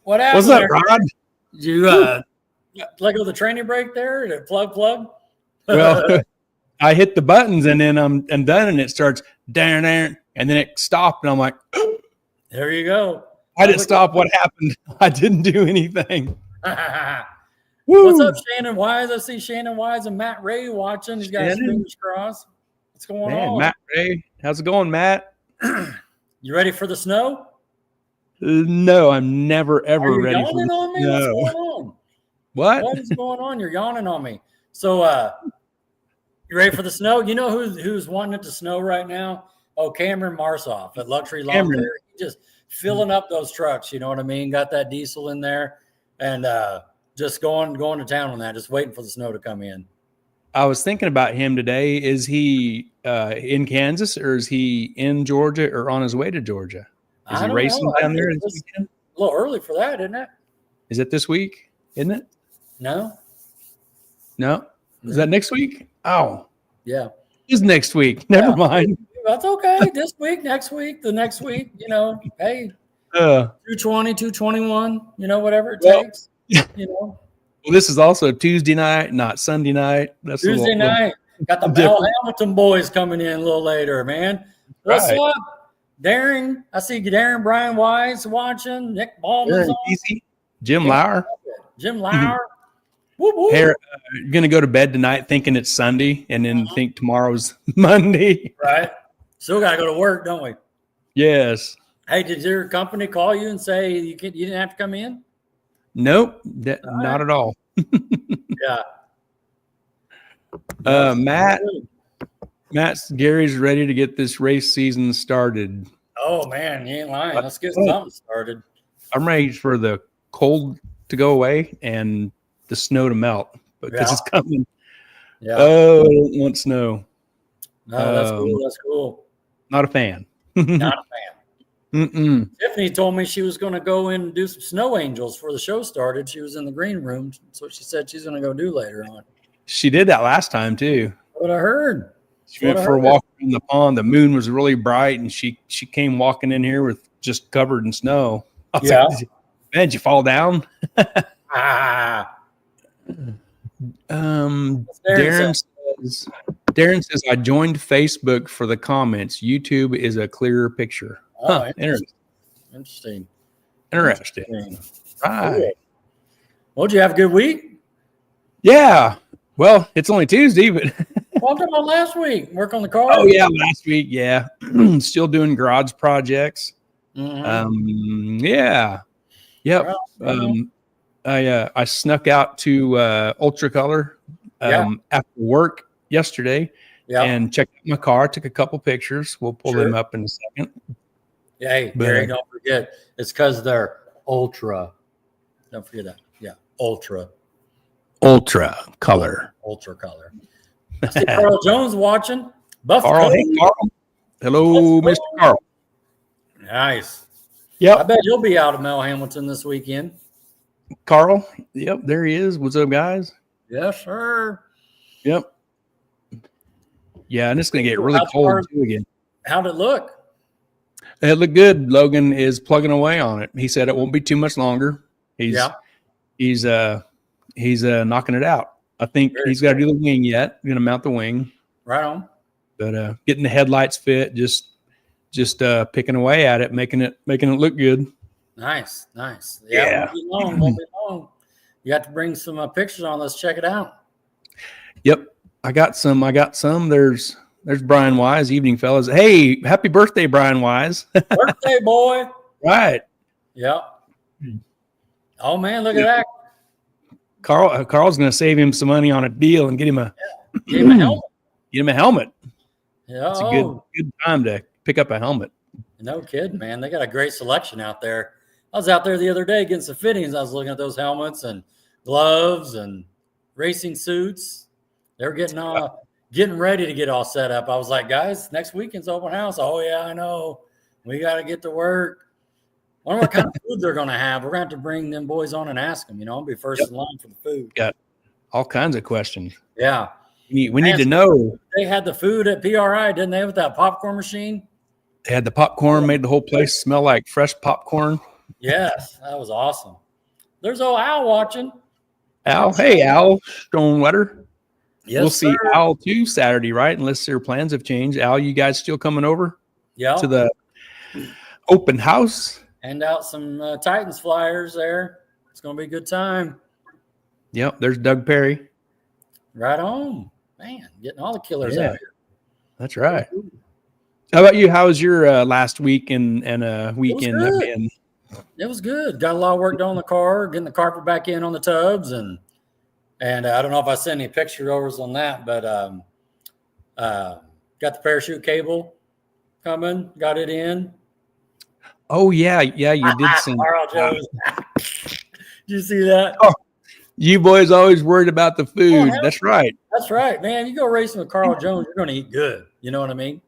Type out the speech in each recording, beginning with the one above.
What happened? What's up, Rod? Did you let go of the training brake there? Did it plug? Well, I hit the buttons and then I'm done, and it starts down, and then it stopped, and I'm like, there you go. I didn't stop. What happened? I didn't do anything. What's up, Shannon Wise? I see Shannon Wise and Matt Ray watching. He's got his fingers crossed. What's going on? Matt Ray, how's it going, Matt? You ready for the snow? No, I'm never ever ready for the on me? snow. What's going on? What is going on? You're yawning on me. So, you ready for the snow? You know who's wanting it to snow right now? Oh, Cameron Marsoff at Luxury Lawn Care. He's just filling up those trucks. You know what I mean? Got that diesel in there, and just going to town on that. Just waiting for the snow to come in. I was thinking about him today. Is he in Kansas, or is he in Georgia, or on his way to Georgia? Is he racing down there this weekend? A little early for that, isn't it? Is it this week? Isn't it? No. Is that next week? Oh, yeah. It's next week. Never mind. That's okay. This week, next week, the next week. You know, hey, 220, 221. You know, whatever it takes. You know. Well, this is also Tuesday night, not Sunday night. That's Tuesday night. Got the Mel Hambelton boys coming in a little later, man. What's up, Darren? I see Darren Brian Wise watching. Nic Baalman. Jim Lauer. Whoop, whoop. You're going to go to bed tonight thinking it's Sunday and then think tomorrow's Monday. Right. Still got to go to work, don't we? Yes. Hey, did your company call you and say you didn't have to come in? Nope. Not at all. Yeah. Gary's ready to get this race season started. Oh, man, you ain't lying. Let's get something started. I'm ready for the cold to go away and the snow to melt because it's coming. Yeah. Oh, I don't want snow. No, that's cool. That's cool. Not a fan. Not a fan. Mm-mm. Tiffany told me she was going to go in and do some snow angels before the show started. She was in the green room. That's what she said she's going to go do later on. She did that last time too. What I heard. She went for a walk in the pond. The moon was really bright, and she came walking in here with just covered in snow. I was like, man, did you fall down? Darren says, I joined Facebook for the comments. YouTube is a clearer picture. Oh, interesting. Right. Well, did you have a good week? Yeah. Well, it's only Tuesday, but Well, I'm talking about last week. Work on the car. Oh yeah, last week. Yeah, still doing garage projects. Yeah. Yep. I snuck out to Ultra Color after work yesterday and checked out my car. Took a couple pictures. We'll pull them up in a second. Yeah, hey, Gary, don't forget. It's because they're ultra. Don't forget that. Yeah, ultra color. Ultra color. I see Carl Jones watching. Carl, hey, Carl. Hello, Mr. Carl. Nice. Yep. I bet you'll be out of Mel Hambelton this weekend. Carl. Yep, there he is. What's up, guys? Yes, sir. Yep. Yeah, and it's going to get really cold too again. How'd it look? It looked good. Logan is plugging away on it. He said it won't be too much longer. He's knocking it out. I think he's got to do the wing yet. Going to mount the wing. Right on. But getting the headlights fit, just picking away at it, making it look good. Nice. Yeah. Won't be long. You have to bring some pictures on. Let's check it out. Yep. I got some. There's Brian Wise. Evening, fellas. Hey, happy birthday, Brian Wise. Birthday, boy. Right. Yep. Oh, man, look at that. Carl's going to save him some money on a deal and get him a helmet. Get him a helmet. Yeah. It's a good time to pick up a helmet. No kidding, man. They got a great selection out there. I was out there the other day getting some fittings. I was looking at those helmets and gloves and racing suits. They were getting ready to get all set up. I was like, guys, next weekend's open house. Oh, yeah, I know. We got to get to work. I wonder what kind of food they're going to have. We're going to have to bring them boys on and ask them. I'll be first in line for the food. Got all kinds of questions. Yeah. We need to know. They had the food at PRI, didn't they, with that popcorn machine? They had the popcorn, made the whole place smell like fresh popcorn. Yes, that was awesome. There's old Al watching. Al, hey Al Stonewetter. Yes, we'll see sir. Al too Saturday, right? Unless their plans have changed. Al, you guys still coming over? Yeah. To the open house? Hand out some Titans flyers there. It's going to be a good time. Yep, there's Doug Perry. Right on. Man, getting all the killers out here. That's right. How about you? How was your last week and weekend? It was good. Got a lot of work done on the car, getting the carpet back in on the tubs, and I don't know if I sent any picture overs on that, but got the parachute cable coming, got it in. Oh yeah, you did send. Carl Jones. Did you see that? Oh, you boys always worried about the food. That's right. That's right, man. You go racing with Carl Jones, you're going to eat good. You know what I mean?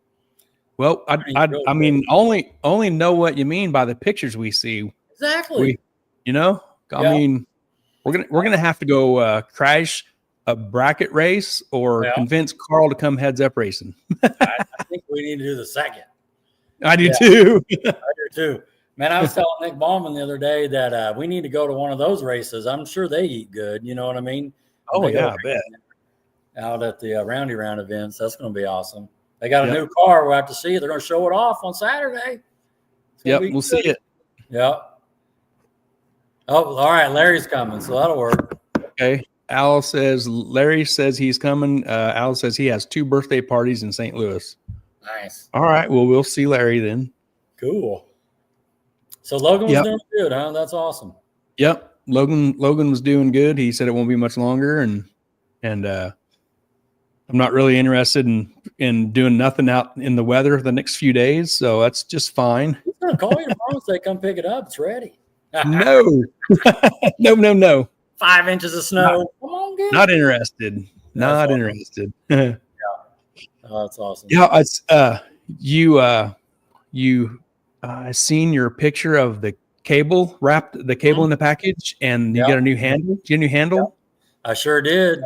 Well, I mean, only know what you mean by the pictures we see. Exactly. I mean, we're gonna have to go crash a bracket race or convince Carl to come heads up racing. I think we need to do the second. I do too. I do too. Man, I was telling Nic Baalman the other day that we need to go to one of those races. I'm sure they eat good. You know what I mean? Oh yeah, I bet. Out at the Roundy Round events, that's going to be awesome. They got a new car. We'll have to see. They're going to show it off on Saturday. Yep, we'll see it. Yep. Oh, all right. Larry's coming, so that'll work. Okay. Larry says he's coming. Al says he has 2 birthday parties in St. Louis. Nice. All right. Well, we'll see Larry then. Cool. So Logan was doing good, huh? That's awesome. Yep. Logan was doing good. He said it won't be much longer, and I'm not really interested in doing nothing out in the weather the next few days, so that's just fine. He's gonna call you tomorrow and say, "Come pick it up. It's ready." No. No. 5 inches of snow. Come on, get not interested. Not interested. Yeah. Oh, that's awesome. Yeah, it's you seen your picture of the cable wrapped the cable in the package, and you got a new handle. Did you get a new handle? I sure did.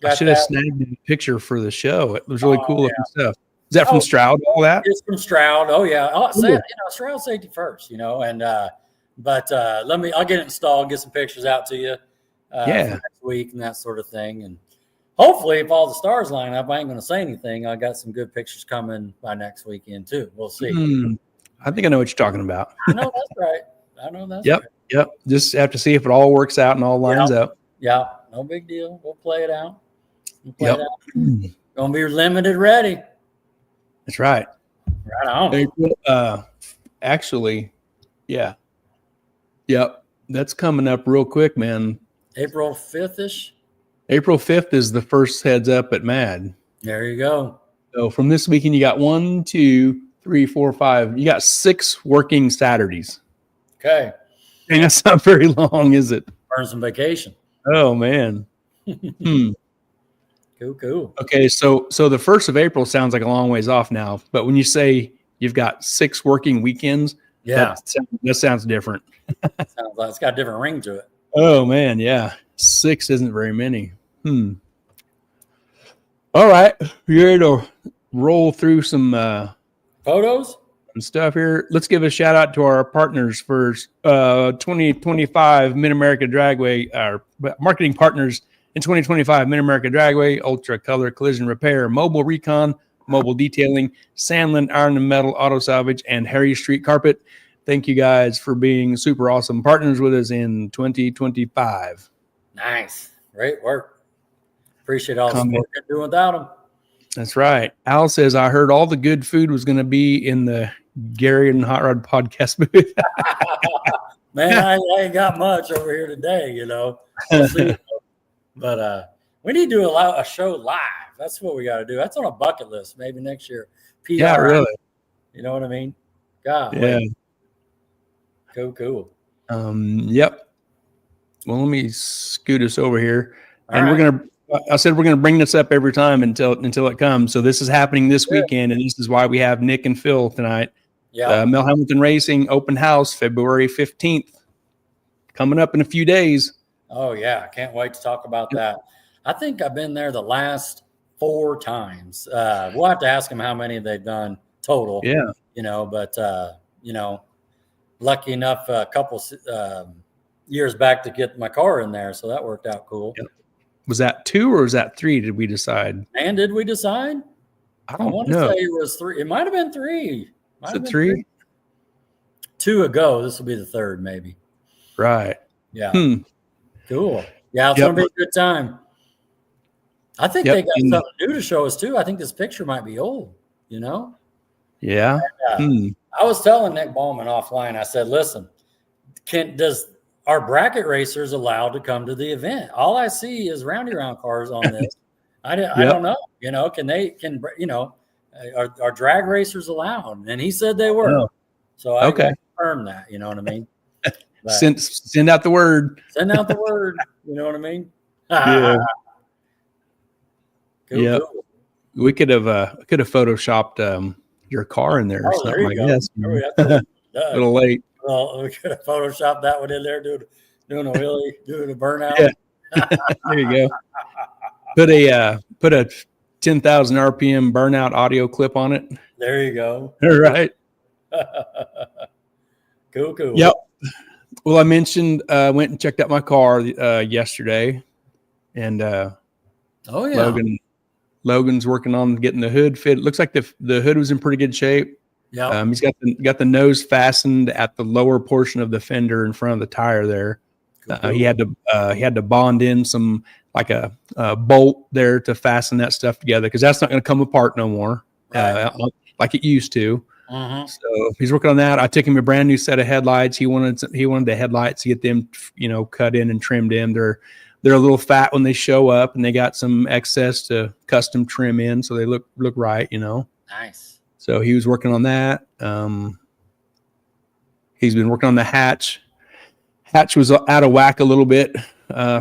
I should have snagged a picture for the show. It was really cool looking stuff. Is that from Stroud? All that? It's from Stroud. Oh yeah. Stroud safety first. And but I'll get it installed, get some pictures out to you. For next week and that sort of thing. And hopefully, if all the stars line up, I ain't going to say anything. I got some good pictures coming by next weekend too. We'll see. I think I know what you're talking about. I know that's right. Right. Yep. Just have to see if it all works out and all lines up. Yeah. No big deal. We'll play it out. Gonna be limited ready. That's right. Right on. Actually, yeah. Yep. That's coming up real quick, man. April 5th-ish. April 5th is the first heads up at MAD. There you go. So from this weekend, you got 1, 2, 3, 4, 5. You got 6 working Saturdays. Okay. And that's not very long, is it? Burn some vacation. Oh man. Cool. Okay, so the 1st of April sounds like a long ways off now, but when you say you've got 6 working weekends, that sounds different. Sounds like it's got a different ring to it. Oh man, yeah. 6 isn't very many. All right, you ready to roll through some photos and stuff here? Let's give a shout out to our partners for 2025 Mid-America Dragway, our marketing partners in 2025 Mid-America Dragway, Ultra Color Collision Repair, Mobile Recon, Mobile Detailing, Sandland Iron and Metal Auto Salvage, and Harry Street Carpet. Thank you guys for being super awesome partners with us in 2025. Nice. Great work. Appreciate all the support you're doing without them. That's right. Al says, I heard all the good food was going to be in the Gary and Hot Rod podcast booth. Man, I ain't got much over here today, We'll see. But we need to do a show live. That's what we got to do. That's on a bucket list. Maybe next year. PR, yeah, really. You know what I mean? God. Yeah. Cool. Yep. Well, let me scoot us over here. All right. I said we're gonna bring this up every time until it comes. So this is happening this weekend, and this is why we have Nick and Phil tonight. Yeah. Mel Hambelton Racing Open House, February 15th, coming up in a few days. Oh yeah, can't wait to talk about that. I think I've been there the last 4 times. We'll have to ask them how many they've done total. Yeah. But lucky enough a couple years back to get my car in there, so that worked out cool. Yep. Was that 2 or was that 3? Did we decide? And did we decide? I want to say it was 3. It might have been 3. Is it 3? 2 ago. This will be the 3rd, maybe. Right. Yeah. Cool. Yeah, it's gonna be a good time. I think they got something new to show us too. I think this picture might be old. You know. Yeah. And, I was telling Nic Baalman offline. I said, "Listen, are bracket racers allowed to come to the event? All I see is roundy round cars on this. I don't know. You know, are drag racers allowed?" And he said they were. So I confirmed that. You know what I mean? Send out the word. Send out the word. You know what I mean? Yeah. Cool. We could have photoshopped your car in there or something like that. A little late. Well, we could have photoshopped that one in there, doing a wheelie, doing a burnout. Yeah. There you go. Put a 10,000 RPM burnout audio clip on it. There you go. All right. Cool. Yep. Well, I mentioned went and checked out my car yesterday, and Logan's working on getting the hood fit. It looks like the hood was in pretty good shape. Yeah. He's got the nose fastened at the lower portion of the fender in front of the tire there. Cool. He had to bond in some like a bolt there to fasten that stuff together because that's not going to come apart no more like it used to. Mm-hmm. So he's working on that. I took him a brand new set of headlights. He wanted the headlights to get them, cut in and trimmed in. They're a little fat when they show up, and they got some excess to custom trim in, so they look right. Nice. So he was working on that. He's been working on the hatch. Hatch was out of whack a little bit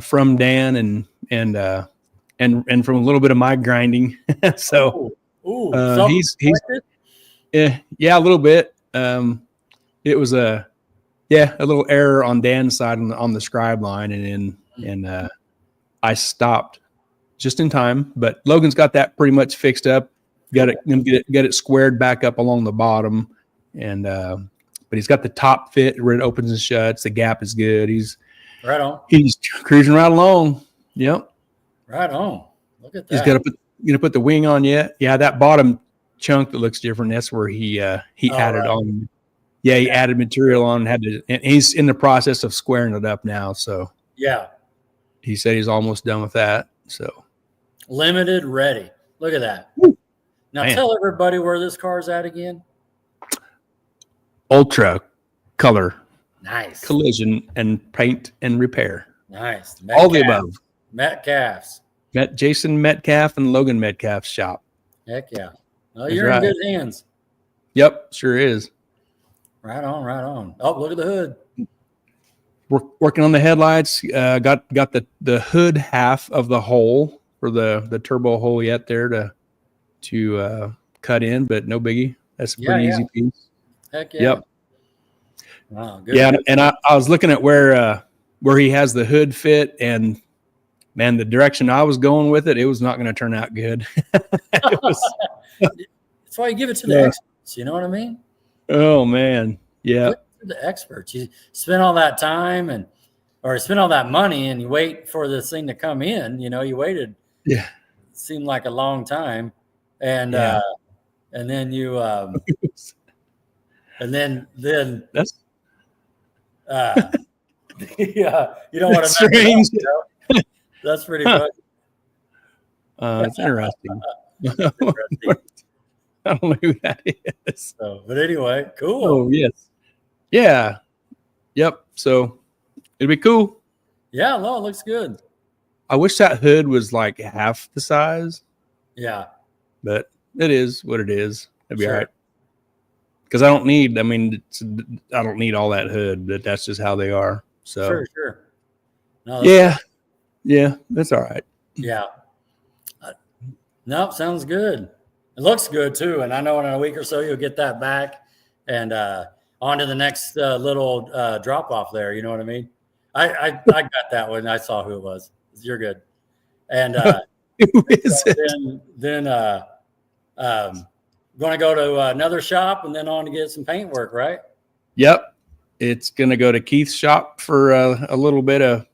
from Dan and from a little bit of my grinding. So he's a little bit. It was a little error on Dan's side on the scribe line, and I stopped just in time. But Logan's got that pretty much fixed up. Got it squared back up along the bottom, and but he's got the top fit where it opens and shuts. The gap is good. He's right on. He's cruising right along. Yep. Right on. Look at that. He's got to put the wing on yet. Yeah, that bottom chunk that looks different. That's where he added on. Yeah, he added material on. And he's in the process of squaring it up now. So yeah, he said he's almost done with that. So limited ready. Look at that. Now tell everybody where this car's at again. Ultra color. Nice. Collision and paint and repair. Nice. All the above. Metcalf's. Jason Metcalf and Logan Metcalf's shop. Heck yeah. Well, you're in good hands. Yep, sure is. Right on. Oh, look at the hood. We're working on the headlights. Got the hood half of the hole for the turbo hole yet there to cut in, but no biggie. That's a pretty easy piece. Heck yeah. Yep. Wow, good. Yeah, and I was looking at where he has the hood fit, and man, the direction I was going with it was not going to turn out good. That's why you give it to the experts. You know what I mean? Oh man, yeah. The experts. You spend all that time or spend all that money, and you wait for this thing to come in. You waited. Yeah. It seemed like a long time, and then you and then that's yeah. You don't want to. Strange. That's pretty good. It's interesting. I don't know who that is. So, but anyway, cool. Oh, yes. Yeah. Yep. So it'd be cool. Yeah, no, it looks good. I wish that hood was like half the size. Yeah. But it is what it is. It'd be all right. Because I don't need all that hood, but that's just how they are. So sure. No, yeah, that's all right. Yeah. Nope, sounds good. It looks good too, and I know in a week or so you'll get that back and on to the next little drop off there. You know what I mean? I got that one. I saw who it was. You're good. And who is it? Then going to go to another shop and then on to get some paint work, right? Yep. It's going to go to Keith's shop for a little bit of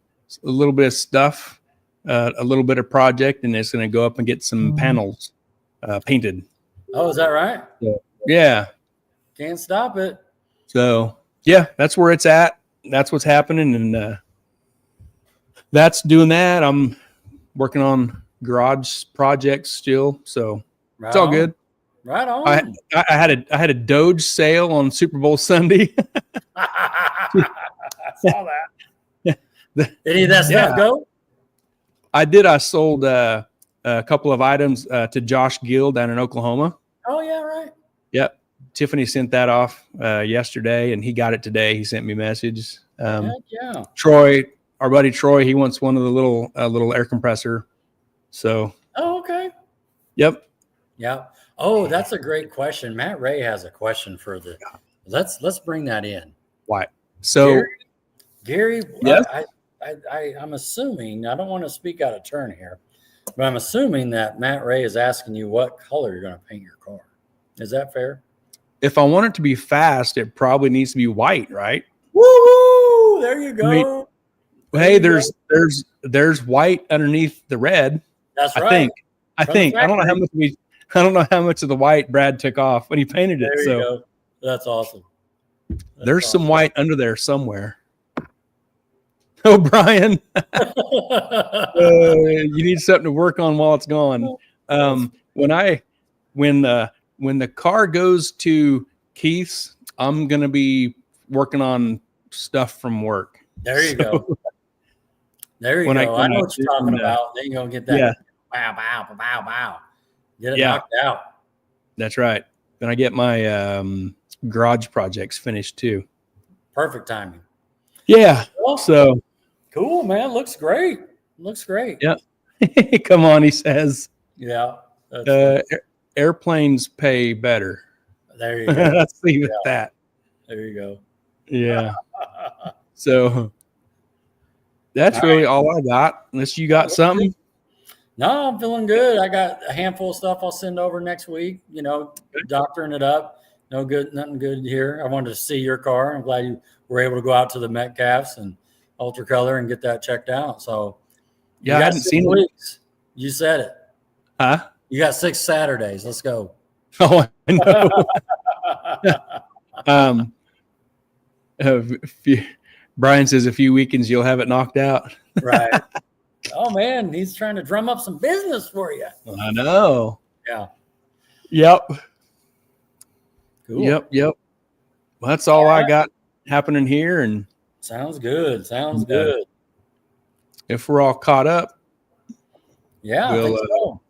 stuff, a little bit of project, and it's going to go up and get some panels painted. Oh, is that right? Yeah. Can't stop it. So yeah, that's where it's at. That's what's happening, and that's doing that. I'm working on garage projects still, so it's all good. Right on. I had a Doge sale on Super Bowl Sunday. I saw that. Any of that stuff go? I did. I sold a couple of items to Josh Gill down in Oklahoma. Oh yeah, right. Yep. Tiffany sent that off yesterday, and he got it today. He sent me a message. Yeah. Troy, our buddy Troy, he wants one of the little air compressor. So. Oh, okay. Yep. Yeah. Oh, that's a great question. Matt Ray has a question for the. Let's bring that in. Why? So, Gary, yes? I'm assuming. I don't want to speak out of turn here, but I'm assuming that Matt Ray is asking you what color you're going to paint your car. Is that fair? If I want it to be fast, it probably needs to be white, right? Woo! There you go. Hey, there's white underneath the red. That's right. I think. I don't know how much of the white Brad took off when he painted it. There you go. That's awesome. There's some white under there somewhere. Oh, Brian, you need something to work on while it's gone. When the car goes to Keith's, I'm gonna be working on stuff from work. There you go. There you go. I know what you're talking about. Then you're gonna get that. Yeah. Bow. Get it knocked out. That's right. Then I get my garage projects finished too. Perfect timing. Yeah. Well, so cool, man. Looks great. Yeah. Come on, he says. Yeah. Airplanes pay better. There you go. Let's leave it at that. There you go. Yeah. So that's really all I got. Unless you got something. No, I'm feeling good. I got a handful of stuff I'll send over next week. Doctoring it up. Nothing good here. I wanted to see your car. I'm glad you were able to go out to the Metcalfs and Ultra Color and get that checked out. So, yeah, I hadn't seen weeks. You said it. Huh? You got 6 Saturdays. Let's go. Oh, I know. Brian says a few weekends you'll have it knocked out. Right. Oh man, he's trying to drum up some business for you. I know. Yeah. Yep. Cool. Yep. Well, that's all I got happening here, and sounds good. Good. If we're all caught up, I think so.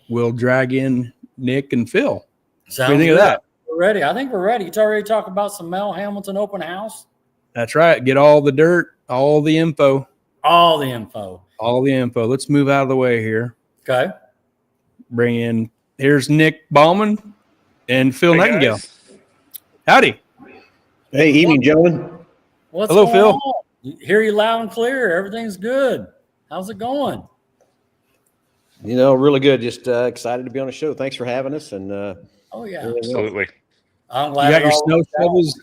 We'll drag in Nick and Phil. Sounds what do you think of that? We're ready. I think we're ready. You already talked about some Mel Hambelton open house. That's right. Get all the dirt, all the info. Let's move out of the way here. Okay. Bring in. Here's Nic Baalman and Phil Nightingale. Guys. Howdy. Hey, evening, gentlemen. Hello, Phil. Hear you loud and clear. Everything's good. How's it going? Really good. Just excited to be on the show. Thanks for having us. And oh yeah, absolutely. I'm glad. You got your snow shovels.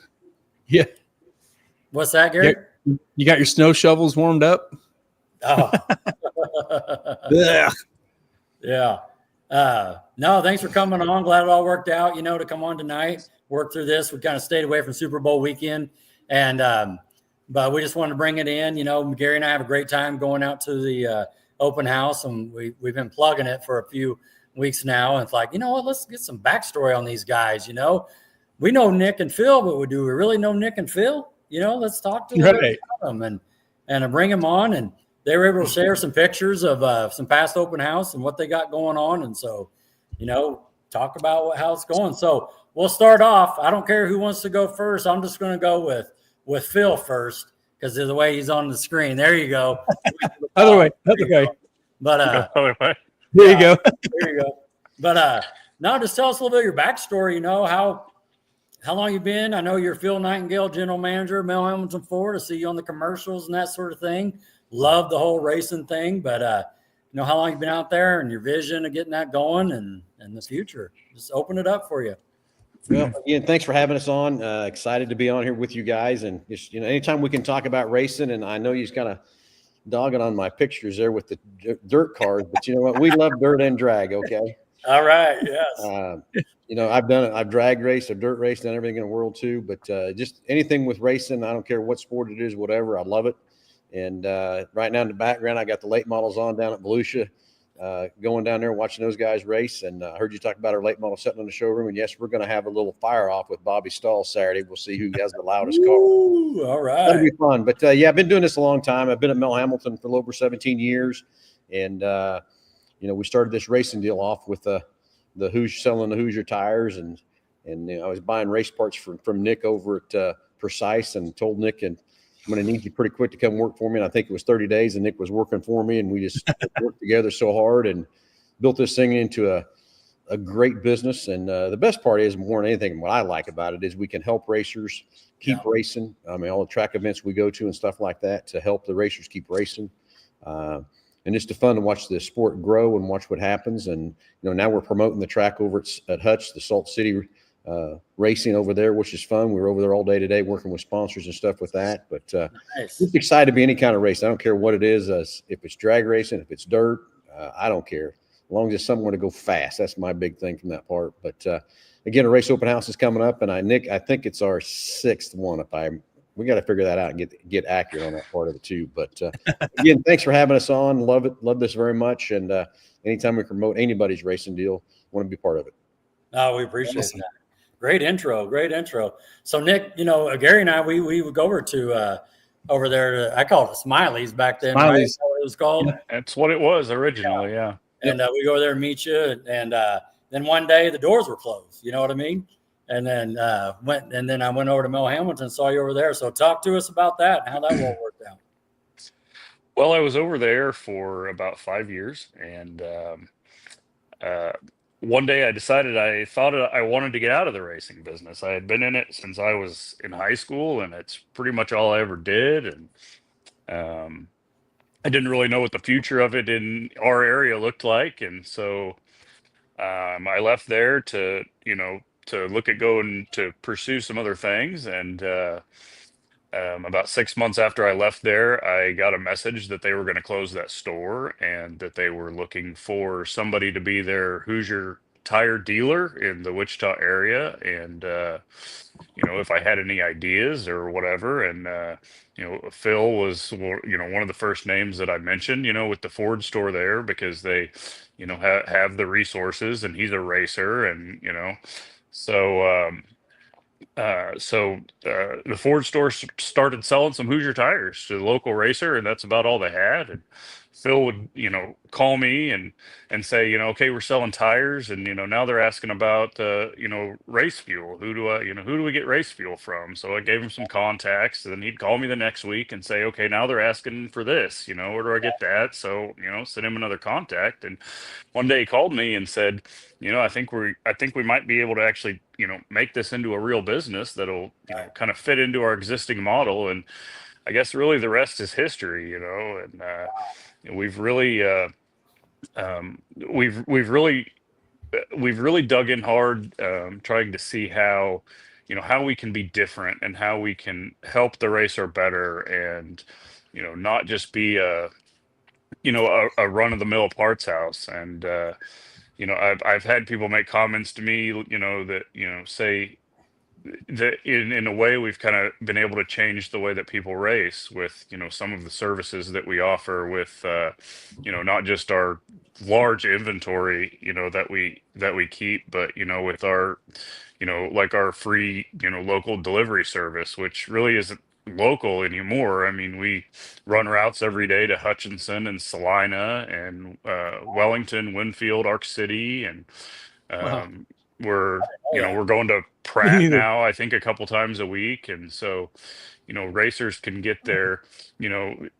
Yeah. What's that, Gary? You got your snow shovels warmed up. Oh. Yeah. No, thanks for coming on. Glad it all worked out, to come on tonight, work through this. We kind of stayed away from Super Bowl weekend. And, but we just wanted to bring it in. Gary and I have a great time going out to the open house, and we've been plugging it for a few weeks now. And it's like, let's get some backstory on these guys. We know Nick and Phil, but do we really know Nick and Phil? Let's talk to them and bring them on. And they were able to share some pictures of some past open house and what they got going on. And so, talk about how it's going. So we'll start off. I don't care who wants to go first. I'm just going to go with Phil first because of the way he's on the screen. There you go. Other way. But other way. There you go. There you go. But now just tell us a little bit of your backstory. How long you been? I know you're Phil Nightingale, general manager, Mel Hambelton Ford. I see you on the commercials and that sort of thing. Love the whole racing thing, but how long you been out there and your vision of getting that going and the future. Just open it up for you. Well, again, thanks for having us on. Excited to be on here with you guys, and just anytime we can talk about racing. And I know you're kind of dogging on my pictures there with the dirt cars, but you know what? We love dirt and drag. Okay. All right. Yes. I've drag raced, I've dirt raced, done everything in the world too. But just anything with racing, I don't care what sport it is, whatever. I love it. And right now in the background, I got the late models on down at Volusia. Going down there and watching those guys race. And I heard you talk about our late model sitting in the showroom. And yes, we're going to have a little fire off with Bobby Stahl Saturday. We'll see who has the loudest car. All right. That'll be fun. But yeah, I've been doing this a long time. I've been at Mel Hambelton for a little over 17 years. And, we started this racing deal off with the Hoosier, selling the Hoosier tires. And I was buying race parts from Nic over at Precise, and told Nic, and I'm going to need you pretty quick to come work for me. And I think it was 30 days, and Nic was working for me, and we just worked together so hard and built this thing into a great business. And the best part is, more than anything, what I like about it is we can help racers keep racing. I mean, all the track events we go to and stuff like that to help the racers keep racing. And it's fun to watch the sport grow and watch what happens. And, now we're promoting the track over at Hutch, the Salt City racing over there, which is fun. We were over there all day today working with sponsors and stuff with that. But Nice. just excited to be any kind of race. I don't care what it is. If it's drag racing, if it's dirt, I don't care. As long as it's somewhere to go fast. That's my big thing from that part. But again, a race open house is coming up, and I think it's our 6th one. We got to figure that out and get accurate on that part of it too. But again, thanks for having us on. Love it. Love this very much. And anytime we promote anybody's racing deal, want to be part of it. No, we appreciate that. Great intro. So Nic, Gary and I, we would go over to over there. I called it Smiley's back then. Right? That's what it was called. Yeah, that's what it was originally. Yeah. And we go over there and meet you. And then one day the doors were closed. You know what I mean? And then I went over to Mel Hambelton, saw you over there. So talk to us about that and how that all worked out. Well, I was over there for about 5 years, and one day I decided I thought I wanted to get out of the racing business. I had been in it since I was in high school, and it's pretty much all I ever did. And I didn't really know what the future of it in our area looked like. And so I left there to look at going to pursue some other things. And about 6 months after I left there, I got a message that they were going to close that store and that they were looking for somebody to be their Hoosier tire dealer in the Wichita area. And, if I had any ideas or whatever. And, Phil was, one of the first names that I mentioned, with the Ford store there, because they, have the resources, and he's a racer. And, so, the Ford store started selling some Hoosier tires to the local racer, and that's about all they had. And Phil would, call me and say, okay, we're selling tires, and now they're asking about, race fuel. Who do we get race fuel from? So I gave him some contacts, and then he'd call me the next week and say, okay, now they're asking for this. Where do I get that? So send him another contact. And one day he called me and said, I think we might be able to actually, make this into a real business that'll, kind of fit into our existing model. And I guess really the rest is history, and we've really, we've really dug in hard, trying to see how, how we can be different and how we can help the racer better, and, not just be a run of the mill parts house. And, I've had people make comments to me, that, say that in a way we've kind of been able to change the way that people race with, some of the services that we offer with, not just our large inventory, that we keep, but, with our, like our free, local delivery service, which really isn't local anymore. I mean, we run routes every day to Hutchinson and Salina and Wellington, Winfield, Arc City, and we're we're going to Pratt now, I think, a couple times a week. And so racers can get their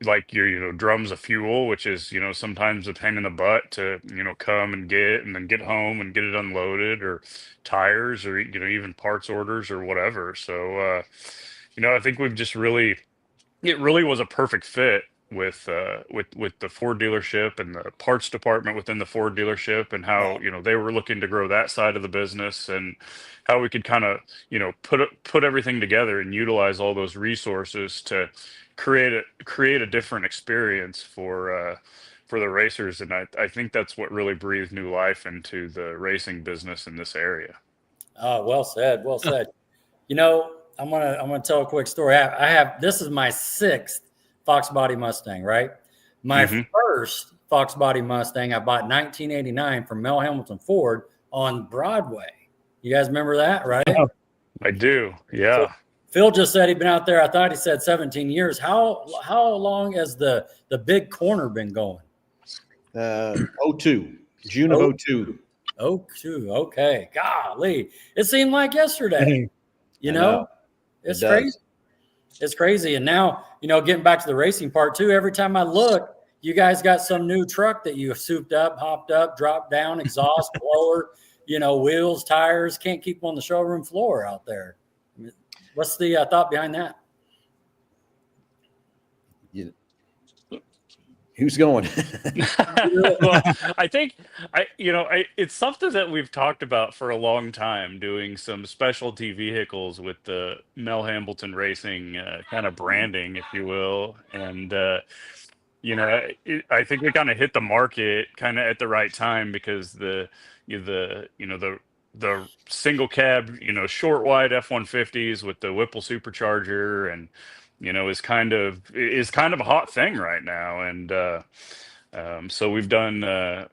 like your drums of fuel, which is sometimes a pain in the butt to come and get, and then get home and get it unloaded, or tires, or even parts orders or whatever. So I think we've just really, it really was a perfect fit with the Ford dealership and the parts department within the Ford dealership, and how they were looking to grow that side of the business, and how we could kind of put everything together and utilize all those resources to create a different experience for the racers. And I think that's what really breathed new life into the racing business in this area. Oh, well said. Well said. I'm gonna tell a quick story. I have this is my 6th Fox Body Mustang, right? My first Fox Body Mustang I bought in 1989 from Mel Hambelton Ford on Broadway. You guys remember that, right? I do. Yeah. So Phil just said he'd been out there. I thought he said 17 years. How long has the big corner been going? 02, June of 02. 02. Okay. Golly. It seemed like yesterday. It's crazy. It's crazy. And now, getting back to the racing part too, every time I look, you guys got some new truck that you souped up, hopped up, dropped down, exhaust, blower, wheels, tires, can't keep them on the showroom floor out there. What's the thought behind that? Who's going? Well, I think it's something that we've talked about for a long time, doing some specialty vehicles with the Mel Hambelton Racing kind of branding, if you will. And I think we kind of hit the market kind of at the right time, because the single cab, short wide F-150s with the Whipple supercharger, and is kind of a hot thing right now. And so we've done a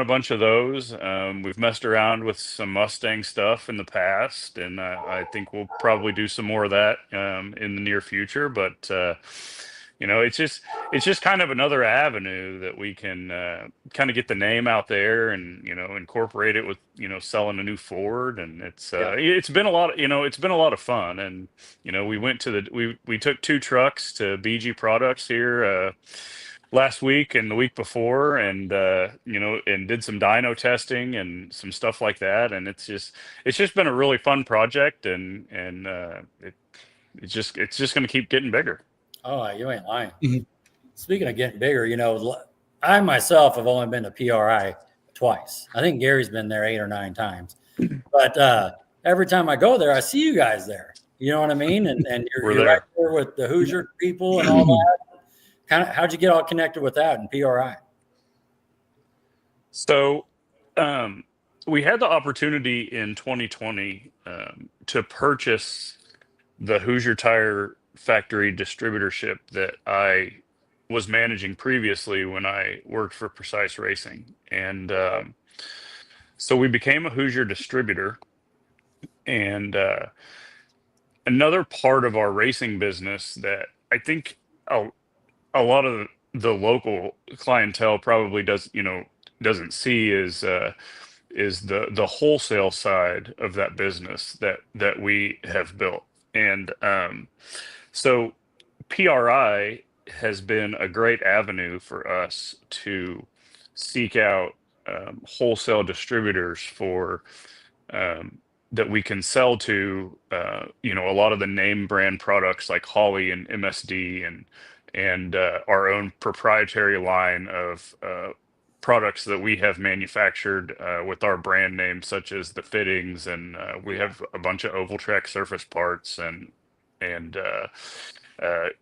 bunch of those. We've messed around with some Mustang stuff in the past, and I think we'll probably do some more of that in the near future. But it's just kind of another avenue that we can kind of get the name out there, and incorporate it with selling a new Ford. And it's been a lot of it's been a lot of fun. And we went to we took 2 trucks to BG Products here last week and the week before, and and did some dyno testing and some stuff like that. And it's just been a really fun project, and it's just going to keep getting bigger. Oh, you ain't lying. Mm-hmm. Speaking of getting bigger, I myself have only been to PRI twice. I think Gary's been there 8 or 9 times. But every time I go there, I see you guys there. You know what I mean? And you're right there with the Hoosier people and all that. Kind of, how'd you get all connected with that in PRI? So we had the opportunity in 2020 to purchase the Hoosier Tire factory distributorship that I was managing previously when I worked for Precise Racing. And so we became a Hoosier distributor. And another part of our racing business that I think a lot of the local clientele probably doesn't see is the wholesale side of that business that we have built. And so PRI has been a great avenue for us to seek out wholesale distributors for that we can sell to, a lot of the name brand products like Holley and MSD, and our own proprietary line of products that we have manufactured with our brand name, such as the fittings, and we have a bunch of Ovaltrek surface parts, and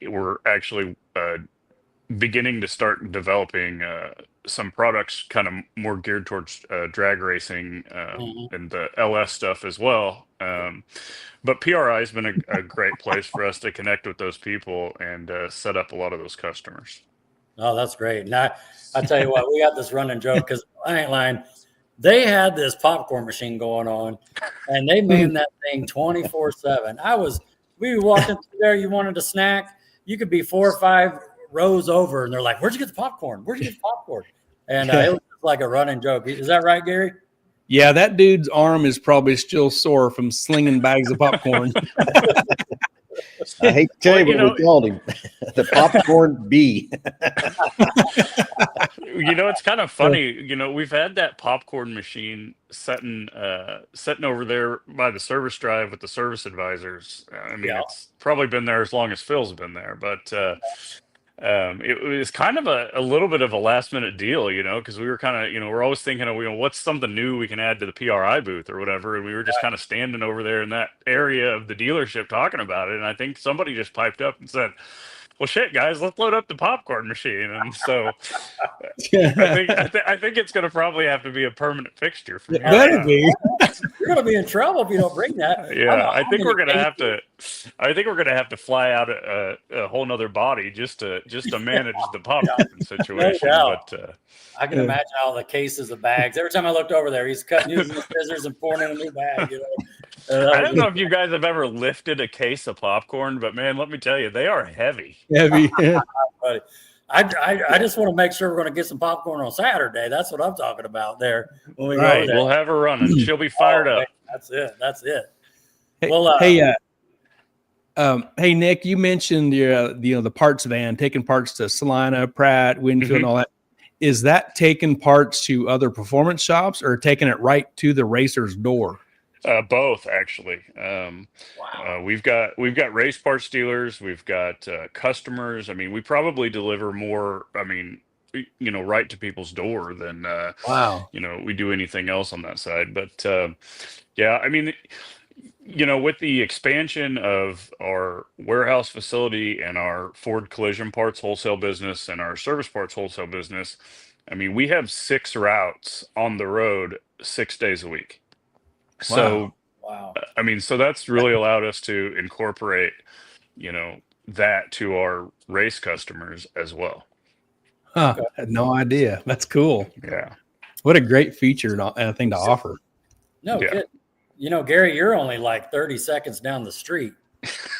we're actually beginning to start developing some products kind of more geared towards drag racing and the LS stuff as well. But PRI has been a great place for us to connect with those people and set up a lot of those customers. Oh, that's great. Now, I tell you what, we got this running joke, because I ain't lying. They had this popcorn machine going on, and they made that thing 24/7. We were walking through there, you wanted a snack, you could be 4 or 5 rows over, and they're like, "Where'd you get the popcorn? Where'd you get the popcorn?" And it was just like a running joke. Is that right, Gary? Yeah, that dude's arm is probably still sore from slinging bags of popcorn. I hate to tell you what we called him, the popcorn bee. It's kind of funny. We've had that popcorn machine sitting over there by the service drive with the service advisors. I mean, It's probably been there as long as Phil's been there. But it was kind of a little bit of a last minute deal, because we were kind of, we're always thinking of, what's something new we can add to the PRI booth or whatever. And we were just kind of standing over there in that area of the dealership talking about it. And I think somebody just piped up and said, well, shit, guys, let's load up the popcorn machine. And so I think it's going to probably have to be a permanent fixture for me. Better be. You're going to be in trouble if you don't bring that. Yeah, I think we're going to have to. I think we're going to have to fly out a whole nother body just to manage the popcorn situation. No doubt. But I can imagine all the cases of bags. Every time I looked over there, he's cutting using the scissors and pouring in a new bag. I don't know if you guys have ever lifted a case of popcorn, but man, let me tell you, they are heavy. Heavy. I just want to make sure we're going to get some popcorn on Saturday. That's what I'm talking about there. When we Right, we'll have her running. She'll be fired up. Man, that's it. Hey, Well, hey, Nick, you mentioned the parts van, taking parts to Salina, Pratt, Winfield, and all that. Is that taking parts to other performance shops or taking it right to the racer's door? Both, actually. We've got race parts dealers. We've got customers. I mean, we probably deliver more. I mean, right to people's door than we do anything else on that side. But yeah, I mean, with the expansion of our warehouse facility and our Ford collision parts wholesale business and our service parts wholesale business, I mean, we have 6 routes on the road 6 days a week. So, wow. I mean, so that's really allowed us to incorporate, that to our race customers as well. Huh. I had no idea. That's cool. Yeah. What a great feature and thing to offer. No Yeah. kidding. Gary, you're only like 30 seconds down the street.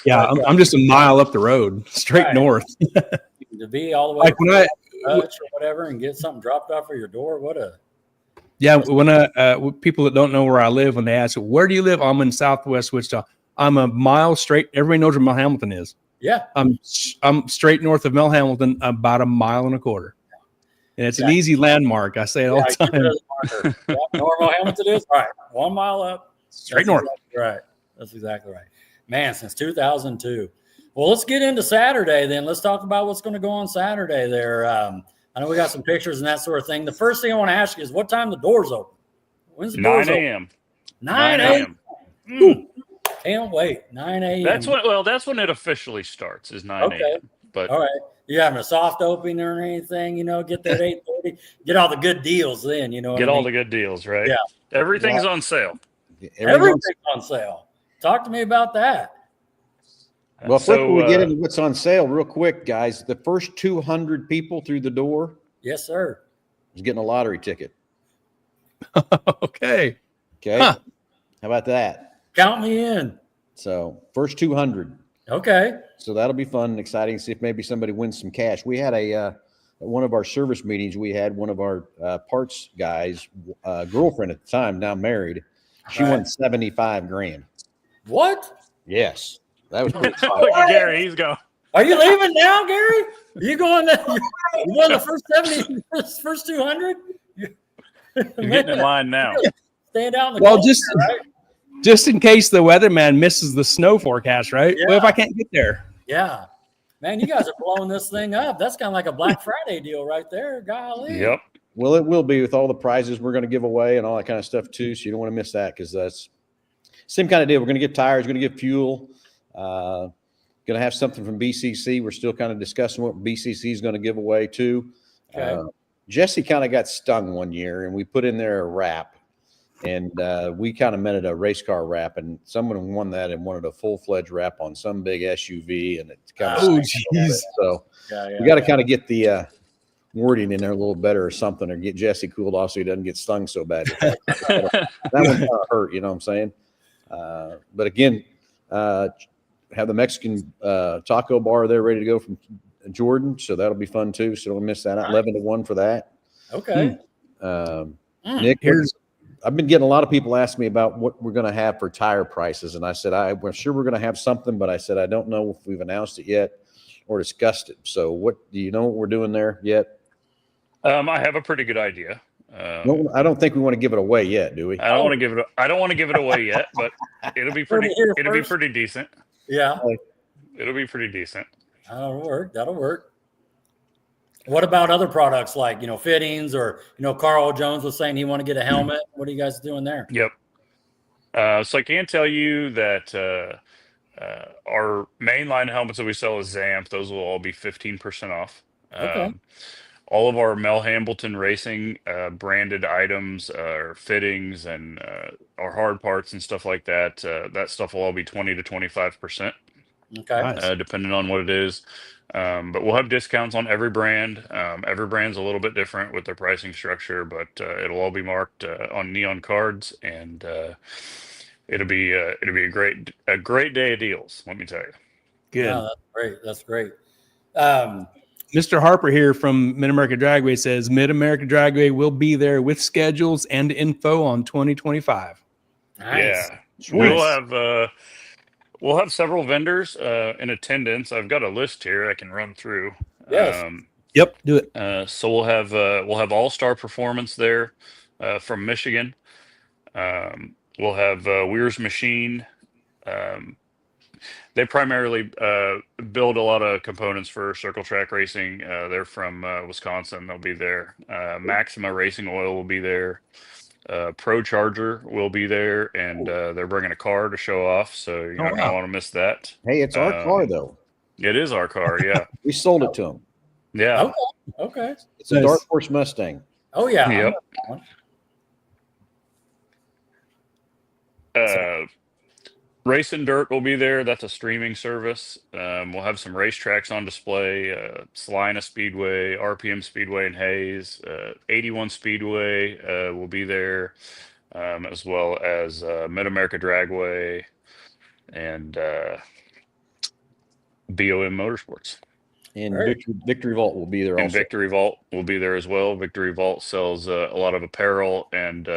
Yeah, I'm just a mile up the road, straight north. To be all the way Like when or whatever and get something dropped off at your door. When people that don't know where I live, when they ask, where do you live? I'm in Southwest Wichita. I'm a mile straight. Everybody knows where Mel Hambelton is. Yeah. I'm straight north of Mel Hambelton, about a mile and a quarter. And it's an easy landmark. I say it all the time. Know where Mel Hambelton is? All right. 1 mile up. Straight north. Exactly right. That's exactly right. Man, since 2002. Well, let's get into Saturday then. Let's talk about what's going to go on Saturday there. I know we got some pictures and that sort of thing. The first thing I want to ask you is what time the doors open? When's the doors 9 a.m. 9 a.m. Can't wait. 9 a.m. That's when it officially starts, is 9 a.m. But all right. You having a soft opening or anything, get that 8:30, get all the good deals then, get all the good deals, right? Yeah. Everything's on sale. Everything's on sale. Talk to me about that. Well, before we get into what's on sale, real quick, guys, the first 200 people through the door, yes, sir, is getting a lottery ticket. Okay. How about that? Count me in. So first 200. Okay. So that'll be fun and exciting. See if maybe somebody wins some cash. We had at one of our service meetings, we had one of our parts guys, girlfriend at the time, now married. She won 75 grand. What? Yes. That was pretty fun. Look at Gary. He's going. Are you leaving now, Gary? Are you going there? You won the first 70, first 200? You're getting in line now. Stand out in the Well, corner, right? just in case the weatherman misses the snow forecast, right? Yeah. What if I can't get there? Yeah. Man, you guys are blowing this thing up. That's kind of like a Black Friday deal right there. Golly. Yep. Well, it will be with all the prizes we're going to give away and all that kind of stuff too. So you don't want to miss that because that's same kind of deal. We're going to get tires, going to get fuel, going to have something from BCC. We're still kind of discussing what BCC is going to give away too. Okay. Jesse kind of got stung one year and we put in there a wrap and we kind of meant it a race car wrap and someone won that and wanted a full-fledged wrap on some big SUV and it's kind of so we got to kind of get the wording in there a little better or something or get Jesse cooled off so he doesn't get stung so bad. That one kind of hurt, you know what I'm saying? But again, have the Mexican taco bar there ready to go from Jordan, so that'll be fun too. So don't miss that. 11-1 for that. Okay. Nick, I've been getting a lot of people ask me about what we're going to have for tire prices, and I said we're sure we're going to have something, but I said I don't know if we've announced it yet or discussed it. So, what do you know what we're doing there yet? I have a pretty good idea. No, I don't think we want to give it away yet, do we? I don't want to give it away yet, but it'll be pretty. It'll be pretty decent. Yeah. It'll be pretty decent. That'll work. What about other products like, fittings or, Carl Jones was saying he want to get a helmet. What are you guys doing there? Yep. So I can tell you that our mainline helmets that we sell is Zamp. Those will all be 15% off. Okay. All of our Mel Hambelton Racing branded items, or fittings, and our hard parts and stuff like that, that stuff will all be 20 to 25%. Okay. Nice. Depending on what it is. But we'll have discounts on every brand. Every brand's a little bit different with their pricing structure, but it'll all be marked on neon cards, and it'll be a great day of deals. Let me tell you. Good. No, that's great. That's great. Mr. Harper here from Mid-America Dragway says Mid-America Dragway will be there with schedules and info on 2025. Nice. Yeah, we'll have several vendors in attendance. I've got a list here I can run through. Yes. Yep, do it. So we'll have All Star Performance there from Michigan. We'll have Weir's Machine. They primarily build a lot of components for circle track racing. They're from Wisconsin. They'll be there. Maxima Racing Oil will be there. Pro Charger will be there, and they're bringing a car to show off. So you're not going to want to miss that. Hey, it's our car though. It is our car. Yeah. We sold it to them. Yeah. Okay. It's a Dark Horse Mustang. Oh yeah. Yep. Racing Dirt will be there. That's a streaming service. We'll have some racetracks on display. Salina Speedway, RPM Speedway in Hayes, 81 Speedway will be there, as well as Mid-America Dragway and BOM Motorsports. And Victory Vault will be there and also. Victory Vault will be there as well. Victory Vault sells a lot of apparel and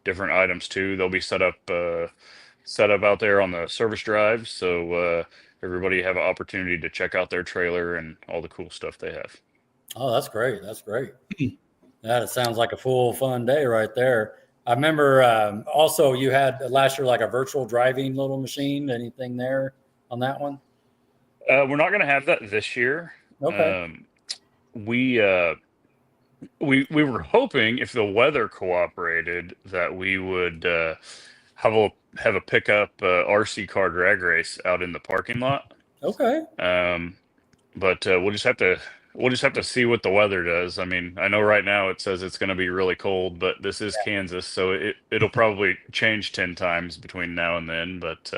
different items too. They'll be set up out there on the service drive, so everybody have an opportunity to check out their trailer and all the cool stuff they have. Oh, that's great. That's great. That sounds like a full fun day right there. I remember also you had last year like a virtual driving little machine. Anything there on that one? We're not going to have that this year. Okay. We were hoping, if the weather cooperated, that we would have a pickup RC car drag race out in the parking lot. Okay. But we'll just have to see what the weather does. I mean, I know right now it says it's going to be really cold, but this is Kansas, so it'll probably change 10 times between now and then. But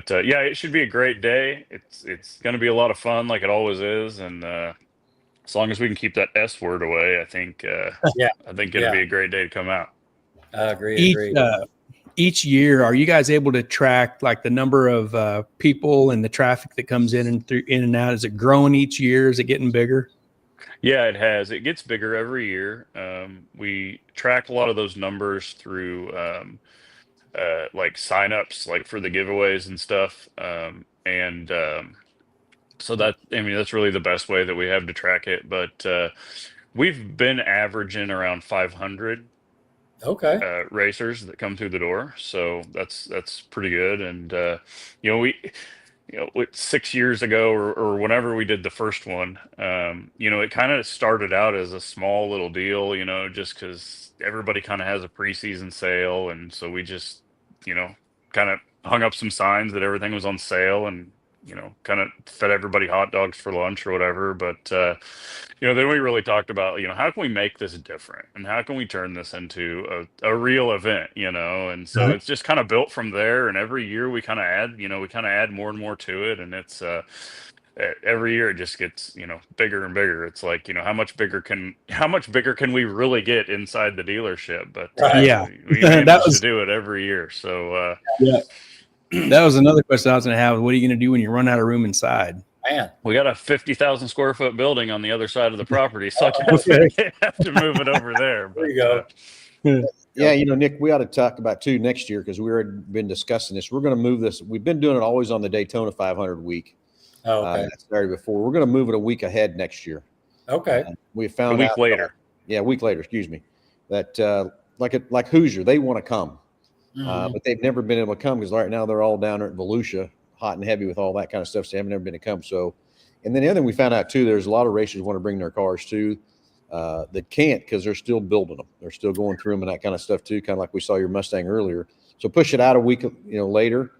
yeah, it should be a great day. It's going to be a lot of fun, like it always is, and as long as we can keep that S word away, I think it'll be a great day to come out. I agree. Each year, are you guys able to track like the number of people and the traffic that comes in and out? Is it growing each year? Is it getting bigger? Yeah, it has. It gets bigger every year. We track a lot of those numbers through like signups, like for the giveaways and stuff. So that's really the best way that we have to track it. But we've been averaging around 500 racers that come through the door, so that's pretty good. And we 6 years ago or whenever we did the first one, it kind of started out as a small little deal, just because everybody kind of has a preseason sale, and so we just kind of hung up some signs that everything was on sale, and kind of fed everybody hot dogs for lunch or whatever. But then we really talked about how can we make this different, and how can we turn this into a real event, and so it's just kind of built from there. And every year we kind of add more and more to it, and it's every year it just gets bigger and bigger. It's like how much bigger can we really get inside the dealership? But we manage to do it every year. So that was another question I was going to have. What are you going to do when you run out of room inside? Man, we got a 50,000 square foot building on the other side of the property, so I guess we have to move it over there. But, there you go. Yeah, Nick, we ought to talk about too next year, because we already been discussing this. We're going to move this. We've been doing it always on the Daytona 500 week. Oh, okay. That started before. We're going to move it a week ahead next year. Okay. We found a week later. A week later. Excuse me. That like Hoosier, they want to come. But they've never been able to come because right now they're all down there at Volusia, hot and heavy with all that kind of stuff. So they haven't never been to come. So And then the other thing we found out too, there's a lot of racers want to bring their cars too that can't because they're still building them. They're still going through them and that kind of stuff too, kind of like we saw your Mustang earlier. So push it out a week, later,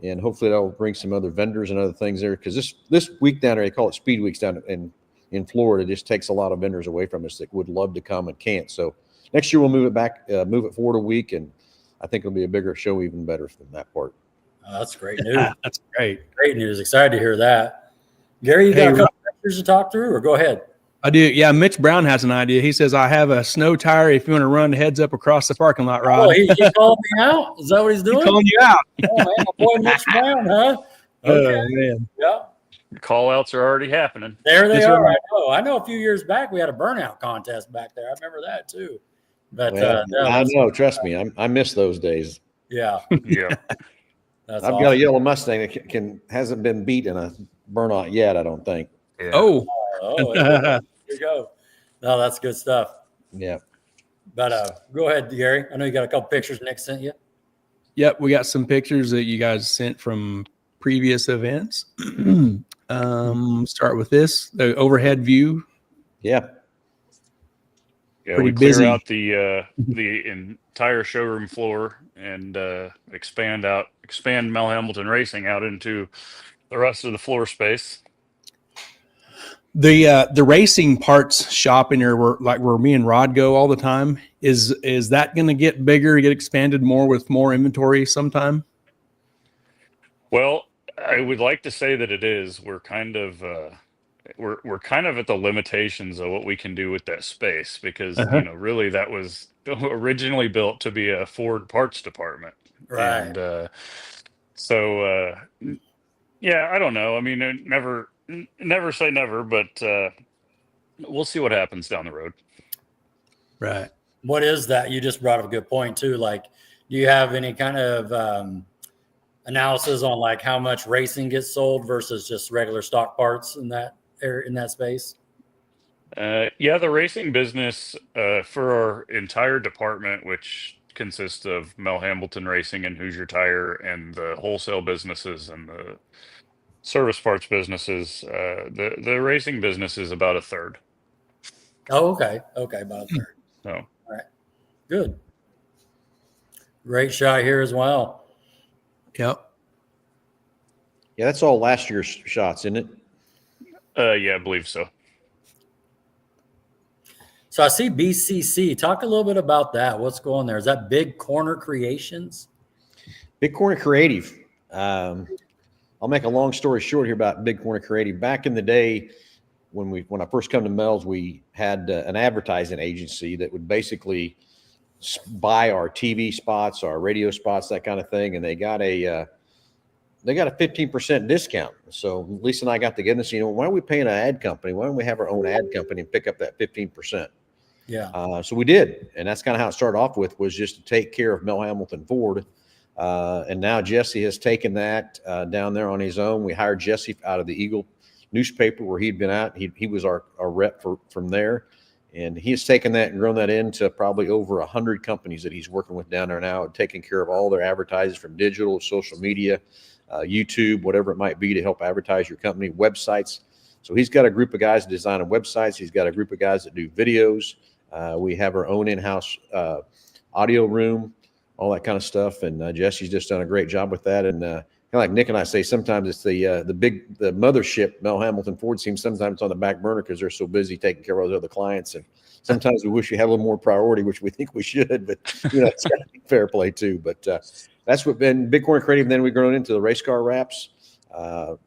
and hopefully that'll bring some other vendors and other things there. Because this week down there, they call it Speed Weeks down in Florida, just takes a lot of vendors away from us that would love to come and can't. So next year we'll move it back, move it forward a week, and I think it'll be a bigger show, even better from that part. Oh, that's great news. That's great. Great news. Excited to hear that. Gary, you got a couple pictures to talk through, or go ahead? I do. Yeah, Mitch Brown has an idea. He says, I have a snow tire if you want to run heads up across the parking lot, Rod. Oh, he called me out? Is that what he's doing? He's calling you out. Oh, man, my boy Mitch Brown, huh? Okay. Man. Yeah. Call outs are already happening. There they That's are. right. I know a few years back we had a burnout contest back there. I remember that too. But I know, trust me, I miss those days. yeah. Yeah. That's I've awesome. got a yellow Mustang that hasn't been beat in a burnout yet, I don't think. Yeah. Oh. Oh, here you go. No, that's good stuff. Yeah. But go ahead, Gary. I know you got a couple pictures Nick sent you. Yep, we got some pictures that you guys sent from previous events. Start with this, the overhead view. Yeah. Yeah, Pretty we clear busy. out the entire showroom floor and expand Mel Hambelton Racing out into the rest of the floor space. The racing parts shop in here, where me and Rod go all the time, is that going to get bigger, get expanded more with more inventory sometime? Well, I would like to say that it is. We're kind of we're kind of at the limitations of what we can do with that space because really that was originally built to be a Ford parts department, Right. and so yeah, I don't know. I mean, never say never, but we'll see what happens down the road. Right. What is that? You just brought up a good point too. Like, do you have any kind of analysis on like how much racing gets sold versus just regular stock parts in that space? Yeah, the racing business for our entire department, which consists of Mel Hambelton Racing and Hoosier Tire and the wholesale businesses and the service parts businesses, the racing business is about a third. Oh, okay. Okay, about a third. So, All right. Good. Great shot here as well. Yep. Yeah, that's all last year's shots, isn't it? yeah, I believe so. So I see BCC. Talk a little bit about that. What's going there? Is that Big Corner Creations? Big Corner Creative. I'll make a long story short here about Big Corner Creative. Back in the day, when I first come to Mel's, we had an advertising agency that would basically buy our TV spots, our radio spots, that kind of thing, and they got a 15% discount. So Lisa and I got together and said, why are we paying an ad company? Why don't we have our own ad company and pick up that 15%? Yeah. So we did, and that's kind of how it started off with, was just to take care of Mel Hambelton Ford. And now Jesse has taken that down there on his own. We hired Jesse out of the Eagle newspaper where he'd been at. He was our rep from there. And he has taken that and grown that into probably over 100 companies that he's working with down there now, taking care of all their advertising from digital, social media, YouTube, whatever it might be, to help advertise your company, websites. So he's got a group of guys designing websites. He's got a group of guys that do videos. We have our own in-house audio room, all that kind of stuff. And Jesse's just done a great job with that. And kind of like Nick and I say, sometimes it's the mothership, Mel Hambelton Ford, seems sometimes it's on the back burner because they're so busy taking care of those other clients. And sometimes we wish we had a little more priority, which we think we should, but it's got to be fair play too. But that's what been Big Corner Creative. And then we've grown into the race car wraps,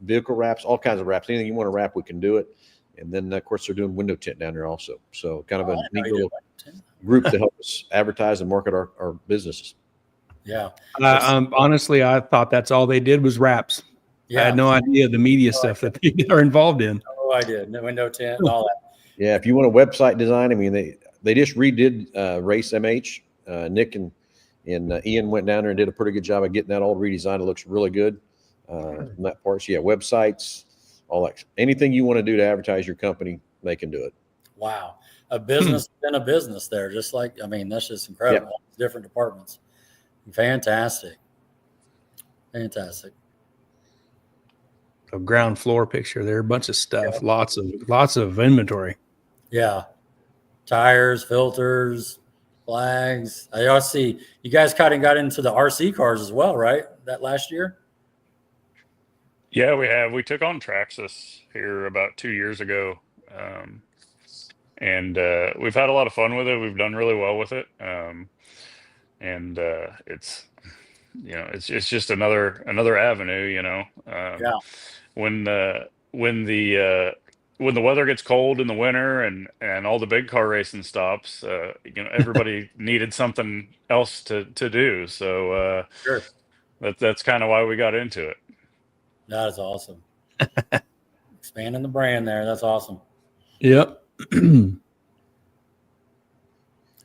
vehicle wraps, all kinds of wraps. Anything you want to wrap, we can do it. And then, of course, they're doing window tint down there also. So kind of a neat little group to help us advertise and market our businesses. Yeah. Honestly, I thought that's all they did was wraps. Yeah. I had no idea the media stuff that they are involved in. Oh, I did. No window tint and all that. Yeah, if you want a website design, I mean, they just redid Race MH. Nick and Ian went down there and did a pretty good job of getting that all redesigned. It looks really good from that part. So yeah, websites, all that. Anything you want to do to advertise your company, they can do it. Wow. A business within a business there. Just like, I mean, that's just incredible. Yep. Different departments. Fantastic. Fantastic. a ground floor picture there. A bunch of stuff. Yeah. Lots of inventory. Yeah. Tires, filters, flags. I also see you guys kind of got into the RC cars as well, right? That last year? Yeah, we have. We took on Traxxas here about 2 years ago. And we've had a lot of fun with it. We've done really well with it. And it's, it's just another avenue, Yeah. when the weather gets cold in the winter and all the big car racing stops, everybody needed something else to do. So Sure. that's kind of why we got into it. That is awesome. Expanding the brand there. That's awesome. Yep.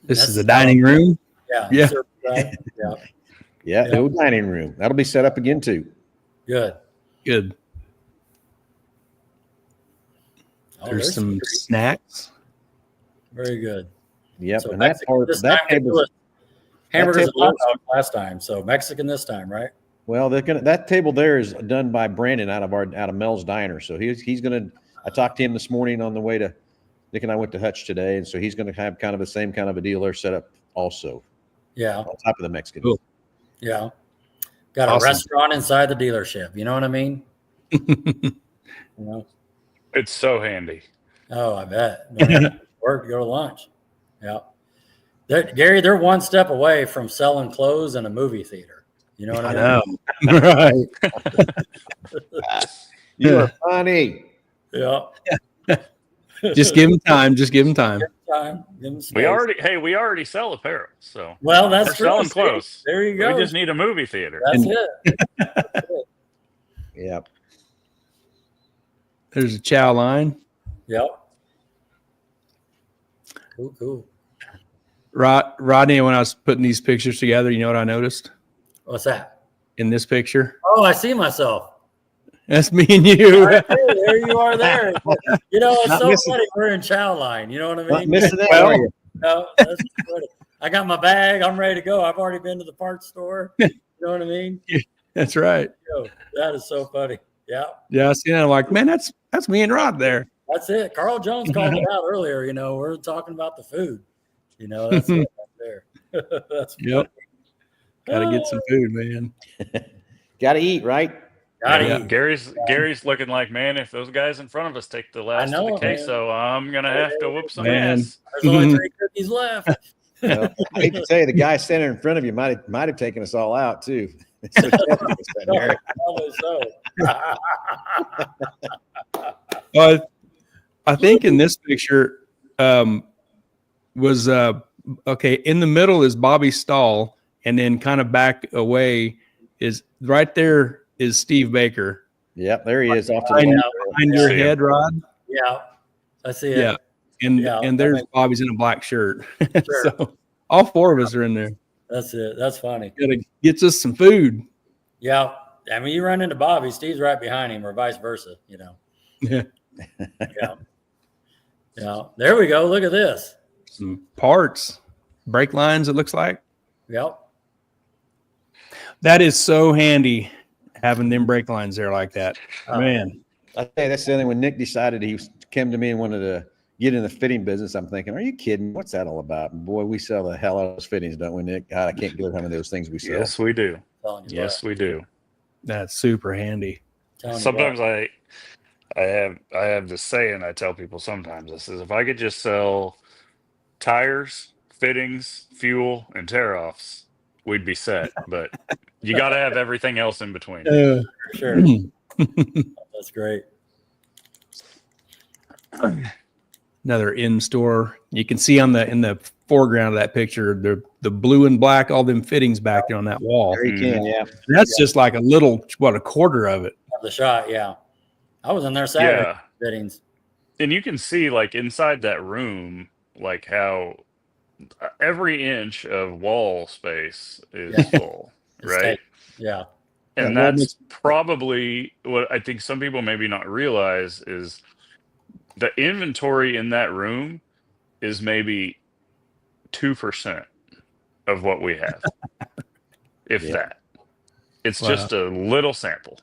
This is the dining room. Yeah. Yeah. Yeah. Yeah, the old dining room. That'll be set up again too. Good. Oh, there's some snacks. Very good. Yep. So And that part, that table, hamburgers and hot dogs last time. So Mexican this time, right? Well, that table there is done by Brandon out of Mel's Diner. So he's gonna. I talked to him this morning on the way to. Nick and I went to Hutch today, and so he's going to have kind of the same kind of a deal there set up also. Yeah. On top of the Mexican. Cool. Yeah. Got a restaurant inside the dealership. You know what I mean? It's so handy. Oh, I bet. Work to go to lunch. Yeah. Gary, they're one step away from selling clothes in a movie theater. You know what I mean? Right. You are funny. Yeah. Just give them time. Give them time. We already sell apparel. So that's true. Selling clothes. There you go. We just need a movie theater. That's it. Yeah. There's a chow line. Yep. Cool. Rodney, when I was putting these pictures together, you know what I noticed? What's that? In this picture? Oh, I see myself. That's me and you. There you are there. It's not so funny. We're in chow line. You know what I mean? Not missing that, are you? No, that's funny. I got my bag. I'm ready to go. I've already been to the parts store. You know what I mean? That's right. That is so funny. Yeah. Yeah, I see that. I'm like, man, that's me and Rod there. That's it. Carl Jones called it out earlier. We're talking about the food. That's it right there. That's funny. Yep. Gotta get some food, man. Gotta eat, right? Gary's looking like, man, if those guys in front of us take the last of the queso, I'm gonna have to whoop some ass. There's only 3 cookies left. Well, I hate to say, the guy standing in front of you might have taken us all out too. Probably so. Well, I think in this picture was okay. In the middle is Bobby Stahl, and then kind of back away is right there is Steve Baker. Yep, there he is off to behind your head, Rod. Yeah, I see it. Yeah, and there's Bobby's in a black shirt. Sure. So all 4 of us are in there. That's it. That's funny. Gets us some food. Yeah, I mean, you run into Bobby, Steve's right behind him, or vice versa. Yeah. Yeah. There we go. Look at this. Some parts, brake lines. It looks like. Yep. That is so handy having them brake lines there like that. Man. I tell you, that's the only when Nick decided he came to me and wanted to get in the fitting business. I'm thinking, are you kidding? What's that all about? And boy, we sell the hell out of those fittings, don't we, Nick? God, I can't get how many of those things we sell. Yes, we do. Yes, we do. That's super handy. Sometimes I have this saying I tell people sometimes. I says, if I could just sell tires, fittings, fuel, and tear-offs, we'd be set. But you got to have everything else in between. Sure. That's great. Another in-store. You can see in the foreground of that picture the blue and black, all them fittings back there on that wall. There you can, yeah. That's just like a quarter of it. The shot, yeah. I was in there Saturday. Fittings. And you can see like inside that room, like how every inch of wall space is full, right? Yeah. And that's probably what I think some people maybe not realize is the inventory in that room is maybe 2% of what we have. If that. It's just a little sample.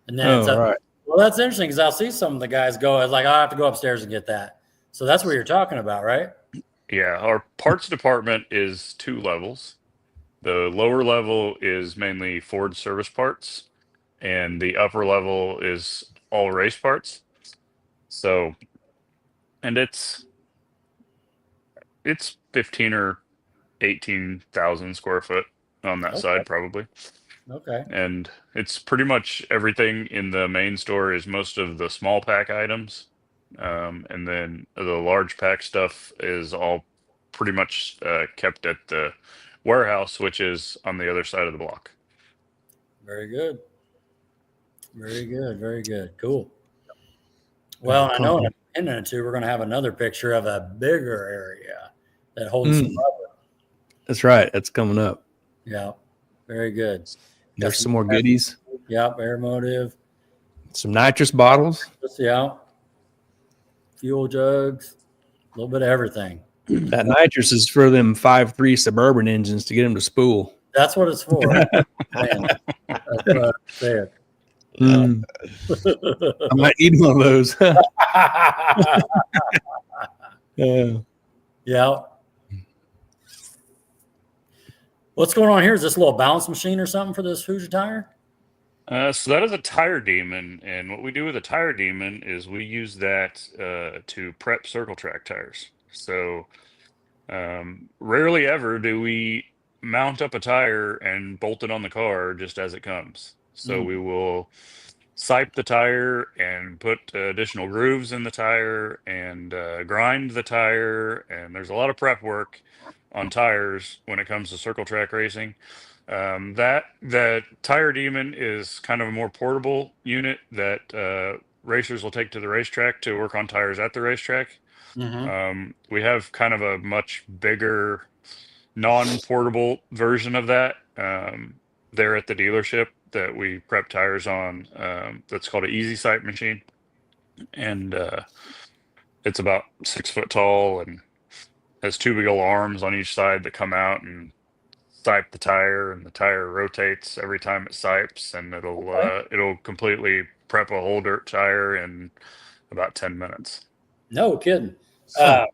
And then Well, that's interesting because I'll see some of the guys go as like, I have to go upstairs and get that. So that's what you're talking about, right? Yeah, our parts department is 2 levels. The lower level is mainly Ford service parts, and the upper level is all race parts. So, and it's 15 or 18,000 square foot on that side probably. Okay. And it's pretty much everything in the main store is most of the small pack items. And then the large pack stuff is all pretty much kept at the warehouse, which is on the other side of the block. Very good. Very good. Very good. Cool. Well, I know in a minute or two, we're going to have another picture of a bigger area that holds some rubber. That's right. That's coming up. Yeah. Very good. There's some more goodies. Yep. Air motive. Some nitrous bottles. Yeah. Fuel jugs. A little bit of everything. That nitrous is for them 5.3 Suburban engines to get them to spool. That's what it's for. Man, that's what I said. I might need one of those. Yeah. What's going on here? Is this a little balance machine or something for this Hoosier tire? So that is a tire demon, and what we do with a tire demon is we use that to prep circle track tires. So rarely ever do we mount up a tire and bolt it on the car just as it comes. So we will sipe the tire and put additional grooves in the tire and grind the tire, and there's a lot of prep work on tires when it comes to circle track racing. The tire demon is kind of a more portable unit that racers will take to the racetrack to work on tires at the racetrack. We have kind of a much bigger non-portable version of that there at the dealership that we prep tires on. That's called an easy sipe machine, and it's about 6 foot tall and has 2 big old arms on each side that come out and sipe the tire, and the tire rotates every time it sipes, and it'll completely prep a whole dirt tire in about 10 minutes. No kidding. Yep.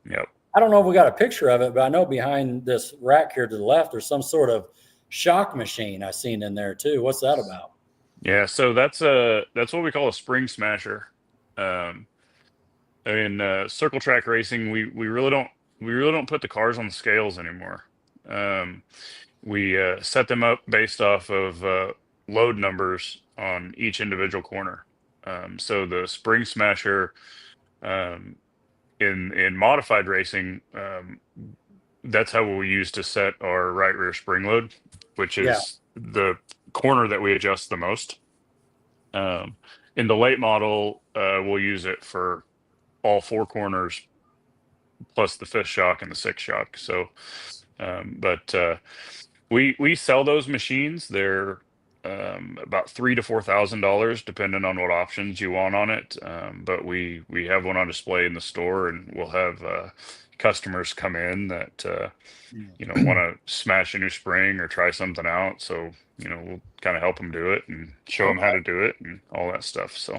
I don't know if we got a picture of it, but I know behind this rack here to the left, there's some sort of shock machine I've seen in there too. What's that about? Yeah, so that's what we call a spring smasher. In circle track racing, we really don't put the cars on the scales anymore. We set them up based off of load numbers on each individual corner. So the spring smasher in modified racing, that's how we use to set our right rear spring load, which is the corner that we adjust the most. In the late model, we'll use it for all 4 corners plus the 5th shock and the 6th shock. So, but we sell those machines. They're about $3,000 to $4,000, depending on what options you want on it. But we have one on display in the store, and we'll have customers come in that want to smash a new spring or try something out. So we'll kind of help them do it and show them how to do it and all that stuff. So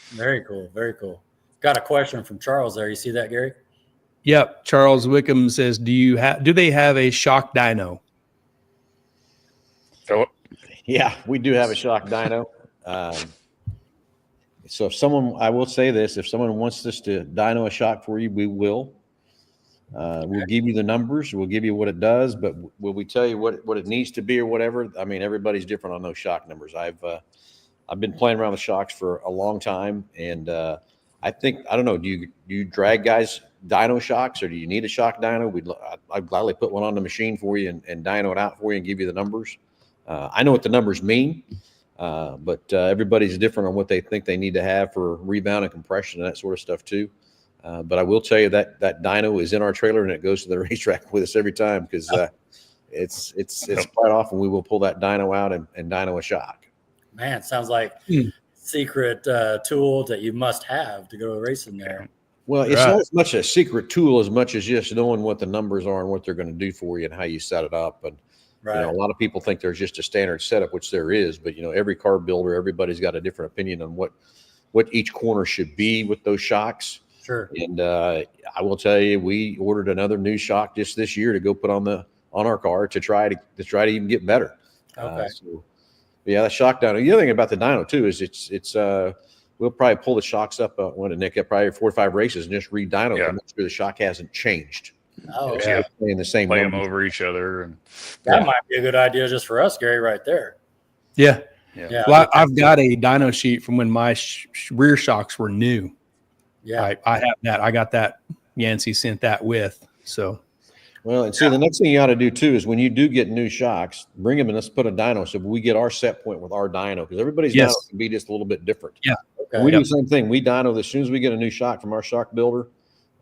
very cool, very cool. Got a question from Charles there. You see that, Gary? Yep. Charles Wickham says, do they have a shock dyno? Philip? Yeah, we do have a shock dyno. So I will say this, if someone wants us to dyno a shock for you, we will. We'll give you the numbers. We'll give you what it does, but will we tell you what it needs to be or whatever? I mean, everybody's different on those shock numbers. I've been playing around with shocks for a long time, and I don't know. Do you drag guys dyno shocks, or do you need a shock dyno? I'd gladly put one on the machine for you and dyno it out for you and give you the numbers. I know what the numbers mean, but everybody's different on what they think they need to have for rebound and compression and that sort of stuff too. But I will tell you that dyno is in our trailer and it goes to the racetrack with us every time because it's quite often we will pull that dyno out and dyno a shock. Man, it sounds like secret tool that you must have to go racing there. Well, it's not as much a secret tool as much as just knowing what the numbers are and what they're going to do for you and how you set it up. And a lot of people think there's just a standard setup, which there is. But every car builder, everybody's got a different opinion on what what each corner should be with those shocks. Sure. And I will tell you, we ordered another new shock just this year to go put on our car to try to even get better. Okay. So yeah, the shock dyno. The other thing about the dyno too is it's we'll probably pull the shocks up when Nick at probably 4 or 5 races and just re-dyno to make sure the shock hasn't changed. Oh, yeah. Playing the same. Play them over each other, and that might be a good idea just for us, Gary, right there. Yeah. Yeah. Well, I've got a dyno sheet from when my rear shocks were new. Yeah. I have that. I got that. Yancey sent that with. So. Well, and see, the next thing you ought to do too is when you do get new shocks, bring them and let's put a dyno so we get our set point with our dyno, because everybody's dyno can be just a little bit different. Yeah. Okay. We do the same thing. We dyno as soon as we get a new shock from our shock builder.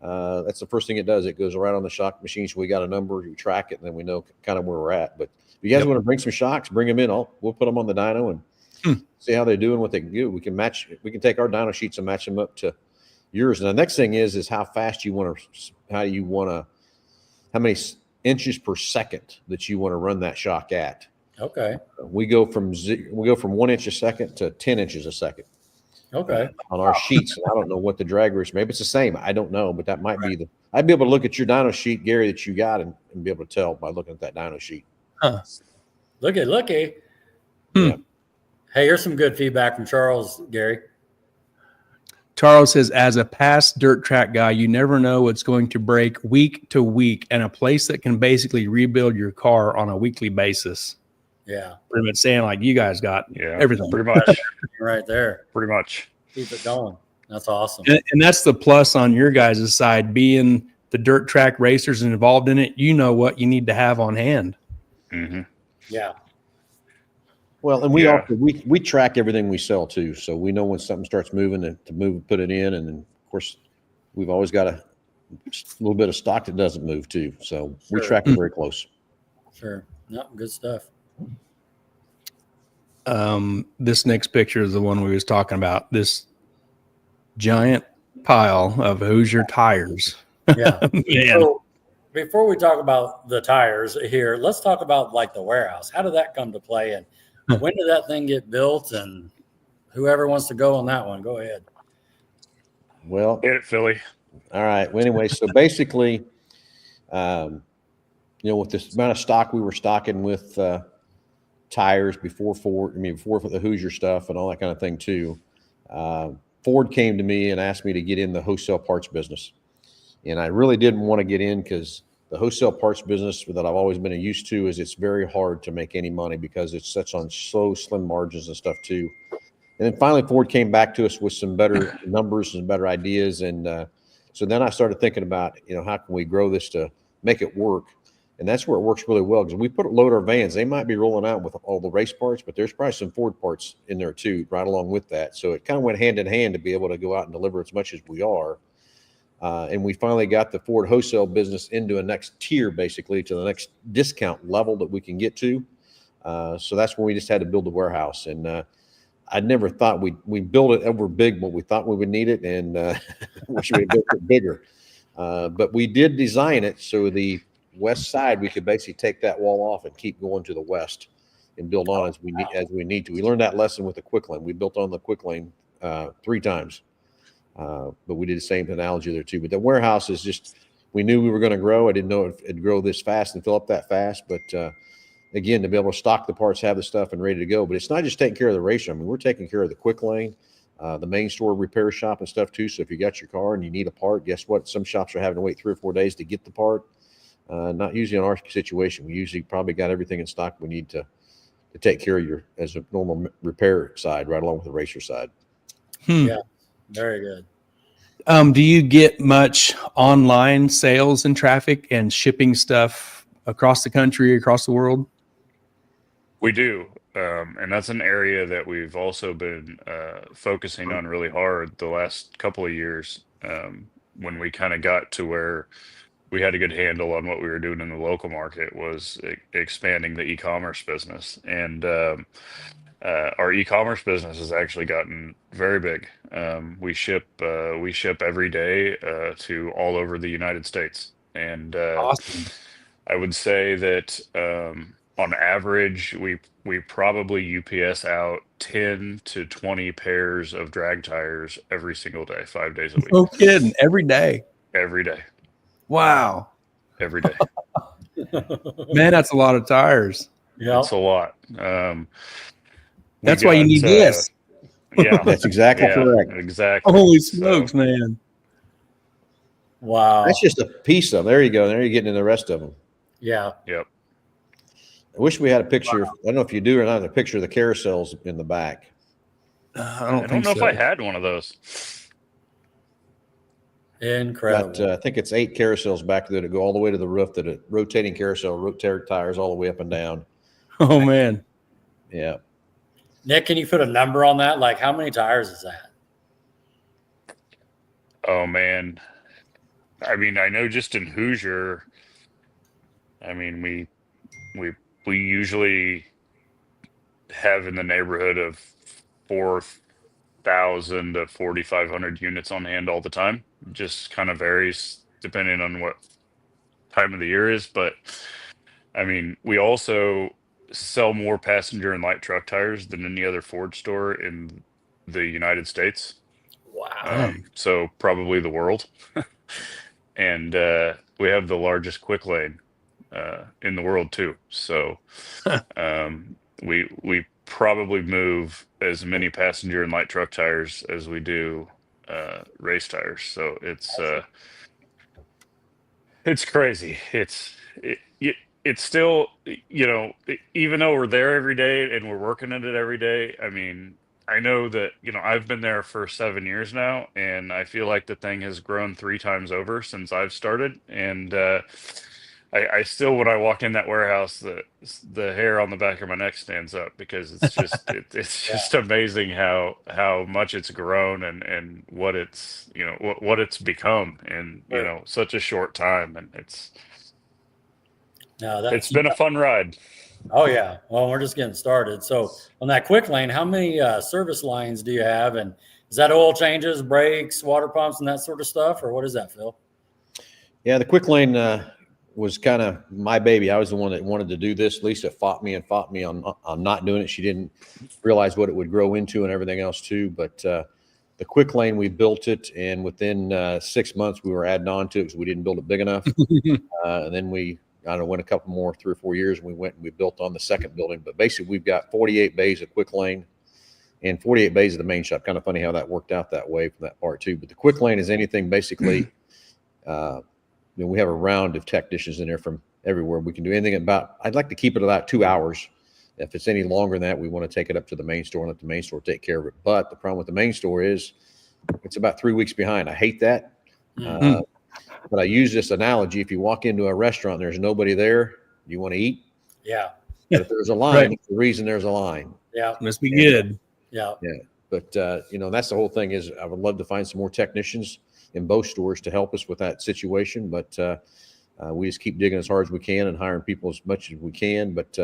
That's the first thing it does. It goes right on the shock machine. So we got a number, you track it, and then we know kind of where we're at. But if you guys want to bring some shocks, bring them in. We'll put them on the dyno and see how they're doing, what they can do. We can take our dyno sheets and match them up to yours. And the next thing is how fast you want to, how many inches per second that you want to run that shock at. Okay. We go from 1 inch a second to 10 inches a second. Okay. On our sheets. I don't know what the drag race, maybe it's the same. I don't know, but that might be I'd be able to look at your dyno sheet, Gary, that you got and be able to tell by looking at that dyno sheet. Huh. Looky. Yeah. Hey, here's some good feedback from Charles, Gary. Charles says, as a past dirt track guy, you never know what's going to break week to week, and a place that can basically rebuild your car on a weekly basis. Yeah. Pretty much saying like you guys got everything. Pretty much. Right there. Pretty much. Keep it going. That's awesome. And that's the plus on your guys' side, being the dirt track racers and involved in it. You know what you need to have on hand. Mm-hmm. Yeah. Well, and we track everything we sell too, so we know when something starts moving to put it in, and then of course we've always got a little bit of stock that doesn't move too, so we track it very close. Sure. No, good stuff. This next picture is the one we was talking about. This giant pile of Hoosier tires. Yeah. So before we talk about the tires here, let's talk about like the warehouse. How did that come to play, and when did that thing get built? And whoever wants to go on that one, go ahead. Well, hit it, Philly. All right. Well, anyway, so basically, with this amount of stock we were stocking with tires before the Hoosier stuff and all that kind of thing too. Ford came to me and asked me to get in the wholesale parts business. And I really didn't want to get in because the wholesale parts business that I've always been used to is it's very hard to make any money because it's such on so slim margins and stuff too. And then finally Ford came back to us with some better numbers and better ideas. And so then I started thinking about, how can we grow this to make it work? And that's where it works really well, because we load our vans, they might be rolling out with all the race parts, but there's probably some Ford parts in there too, right along with that. So it kind of went hand in hand to be able to go out and deliver as much as we are. And we finally got the Ford wholesale business into a next tier, basically to the next discount level that we can get to. So that's when we just had to build the warehouse. And I never thought we built it over big, but we thought we would need it, and wish we had built it bigger. But we did design it so the west side we could basically take that wall off and keep going to the west and build on as we need to. We learned that lesson with the quick lane. We built on the quick lane 3 times, but we did the same analogy there too. But the warehouse is just, we knew we were going to grow. I didn't know it'd grow this fast and fill up that fast, but again, to be able to stock the parts, have the stuff and ready to go. But it's not just taking care of the racer. I mean, we're taking care of the quick lane, the main store repair shop and stuff too. So if you got your car and you need a part, guess what? Some shops are having to wait 3 or 4 days to get the part. Not usually in our situation. We usually probably got everything in stock we need to take care of your as a normal repair side, right along with the racer side. Yeah, very good. Do you get much online sales and traffic and shipping stuff across the country, across the world? We do. And that's an area that we've also been focusing on really hard the last couple of years, when we kind of got to where we had a good handle on what we were doing in the local market, was expanding the e-commerce business. And our e-commerce business has actually gotten very big. We ship every day to all over the United States. And Awesome. I would say that on average, we probably UPS out 10 to 20 pairs of drag tires every single day, 5 days a week. No kidding. Every day. Every day. Wow. Every day. Man, that's a lot of tires. Yeah. It's a lot. That's why you need this. Yeah. That's exactly correct. Exactly. Holy smokes, man. Wow. That's just a piece of them. There you go. There you're getting in the rest of them. Yeah. Yep. I wish we had a picture. I don't know if you do or not, a picture of the carousels in the back. I I don't know if I had one of those. Incredible. Got, I think it's 8 carousels back there that go all the way to the roof, that a rotating carousel, rotate tires all the way up and down. Oh, man. Yeah. Nick, can you put a number on that? Like, how many tires is that? Oh man. I mean, I know just in Hoosier, I mean, we usually have in the neighborhood of 4,000 to 4,500 units on hand all the time. Just kind of varies depending on what time of the year is. But I mean, we also sell more passenger and light truck tires than any other Ford store in the United States. Wow. So probably the world. And we have the largest quick lane in the world too. So we probably move as many passenger and light truck tires as we do race tires. So it's crazy. It's still, you know, even though we're there every day and we're working at it every day, I mean, I know that, you know, I've been there for 7 years now, and I feel like the thing has grown 3 times over since I've started. And I still, when I walk in that warehouse, the hair on the back of my neck stands up, because it's just it's just amazing how much it's grown and what it's, you know, what it's become in, you know, such a short time. And it's been a fun ride. Oh yeah. Well, we're just getting started. So on that quick lane, how many service lines do you have? And is that oil changes, brakes, water pumps, and that sort of stuff? Or what is that, Phil? Yeah, the quick lane was kind of my baby. I was the one that wanted to do this. Lisa fought me on not doing it. She didn't realize what it would grow into and everything else too. But the quick lane, we built it, and within 6 months we were adding on to it because we didn't build it big enough. And then I don't know, went a couple more, 3 or 4 years, and we went and we built on the second building. But basically, we've got 48 bays of quick lane and 48 bays of the main shop. Kind of funny how that worked out that way from that part too. But the quick lane is anything basically. You know, we have a round of technicians in there from everywhere. We can do anything about. I'd like to keep it about 2 hours. If it's any longer than that, we want to take it up to the main store and let the main store take care of it. But the problem with the main store is it's about 3 weeks behind. I hate that. But I use this analogy. If you walk into a restaurant and there's nobody there, you want to eat. Yeah. But if there's a line, right. The reason there's a line. Yeah. Must be good. Yeah. Yeah. But, you know, that's the whole thing is I would love to find some more technicians in both stores to help us with that situation. But we just keep digging as hard as we can and hiring people as much as we can. But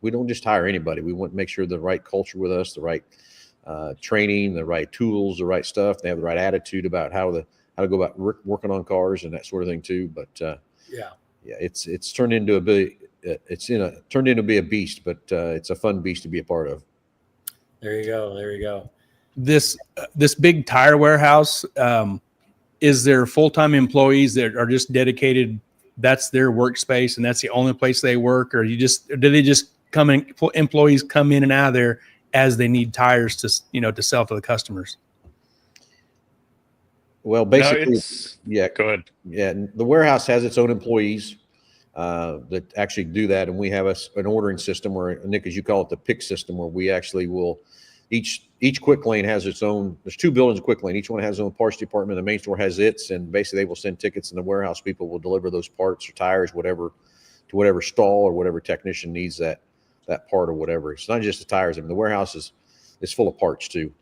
we don't just hire anybody. We want to make sure the right culture with us, the right training, the right tools, the right stuff. They have the right attitude about how to go about working on cars and that sort of thing too. But it's turned into turned into be a beast, but it's a fun beast to be a part of. There you go. This big tire warehouse, is there full-time employees that are just dedicated? That's their workspace and that's the only place they work, or do they just employees come in and out of there as they need tires to sell to the customers? Well, basically, go ahead. Yeah, the warehouse has its own employees that actually do that, and we have an ordering system where, Nick, as you call it, the pick system, where we actually will each quick lane has its own. There's 2 buildings of quick lane. Each one has its own parts department. The main store has its, and basically they will send tickets, and the warehouse people will deliver those parts or tires, whatever, to whatever stall or whatever technician needs that part or whatever. It's not just the tires. I mean, the warehouse is full of parts too,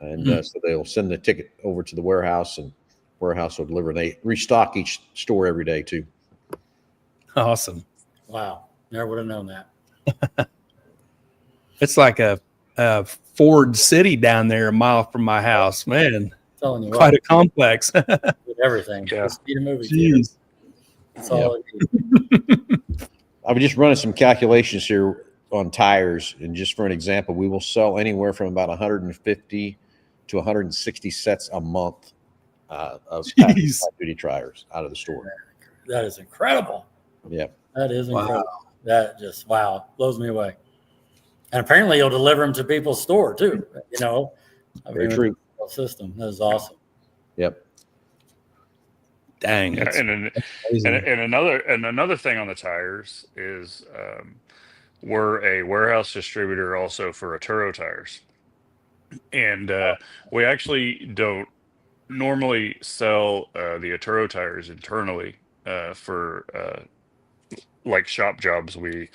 and so they'll send the ticket over to the warehouse, and warehouse will deliver. They restock each store every day too. Awesome! Wow, never would have known that. It's like a Ford City down there a mile from my house, man. Telling you quite a complex. Everything. Yeah. Just need a movie theater. That's all I need. I'm just running some calculations here on tires, and just for an example, we will sell anywhere from about 150 to 160 sets a month of duty tires out of the store. That is incredible. Yeah, that is incredible. That just blows me away. And apparently, you'll deliver them to people's store too. Very true. System that is awesome. Yep. Dang. Yeah, and another thing on the tires is we're a warehouse distributor also for Arturo tires, and we actually don't normally sell the Arturo tires internally for like shop jobs. We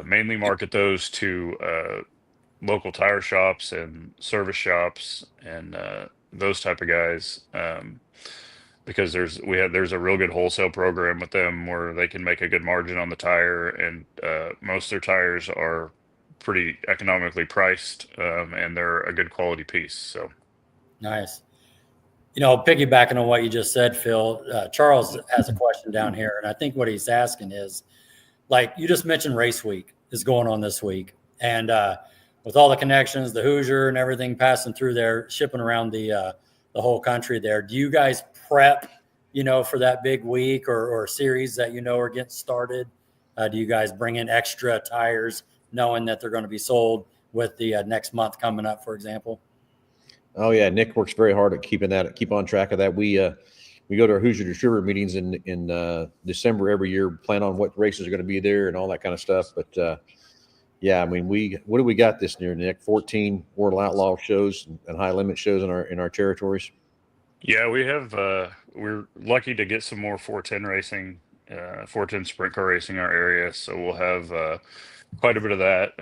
mainly market those to local tire shops and service shops and those type of guys. Because there's a real good wholesale program with them where they can make a good margin on the tire, and most of their tires are pretty economically priced, and they're a good quality piece. So nice. Piggybacking on what you just said, Phil, Charles has a question down here, and I think what he's asking is, like you just mentioned, race week is going on this week, and with all the connections, the Hoosier and everything passing through there, shipping around the whole country there, do you guys prep, for that big week or series that are getting started? Do you guys bring in extra tires knowing that they're going to be sold with the next month coming up, for example? Oh yeah, Nick works very hard at keep on track of that. We go to our Hoosier distributor meetings in December every year, plan on what races are going to be there and all that kind of stuff. But yeah, I mean, what do we got this year, Nick? 14 World Outlaw shows and high limit shows in our territories. Yeah, we have. We're lucky to get some more 410 racing, 410 sprint car racing in our area. So we'll have quite a bit of that.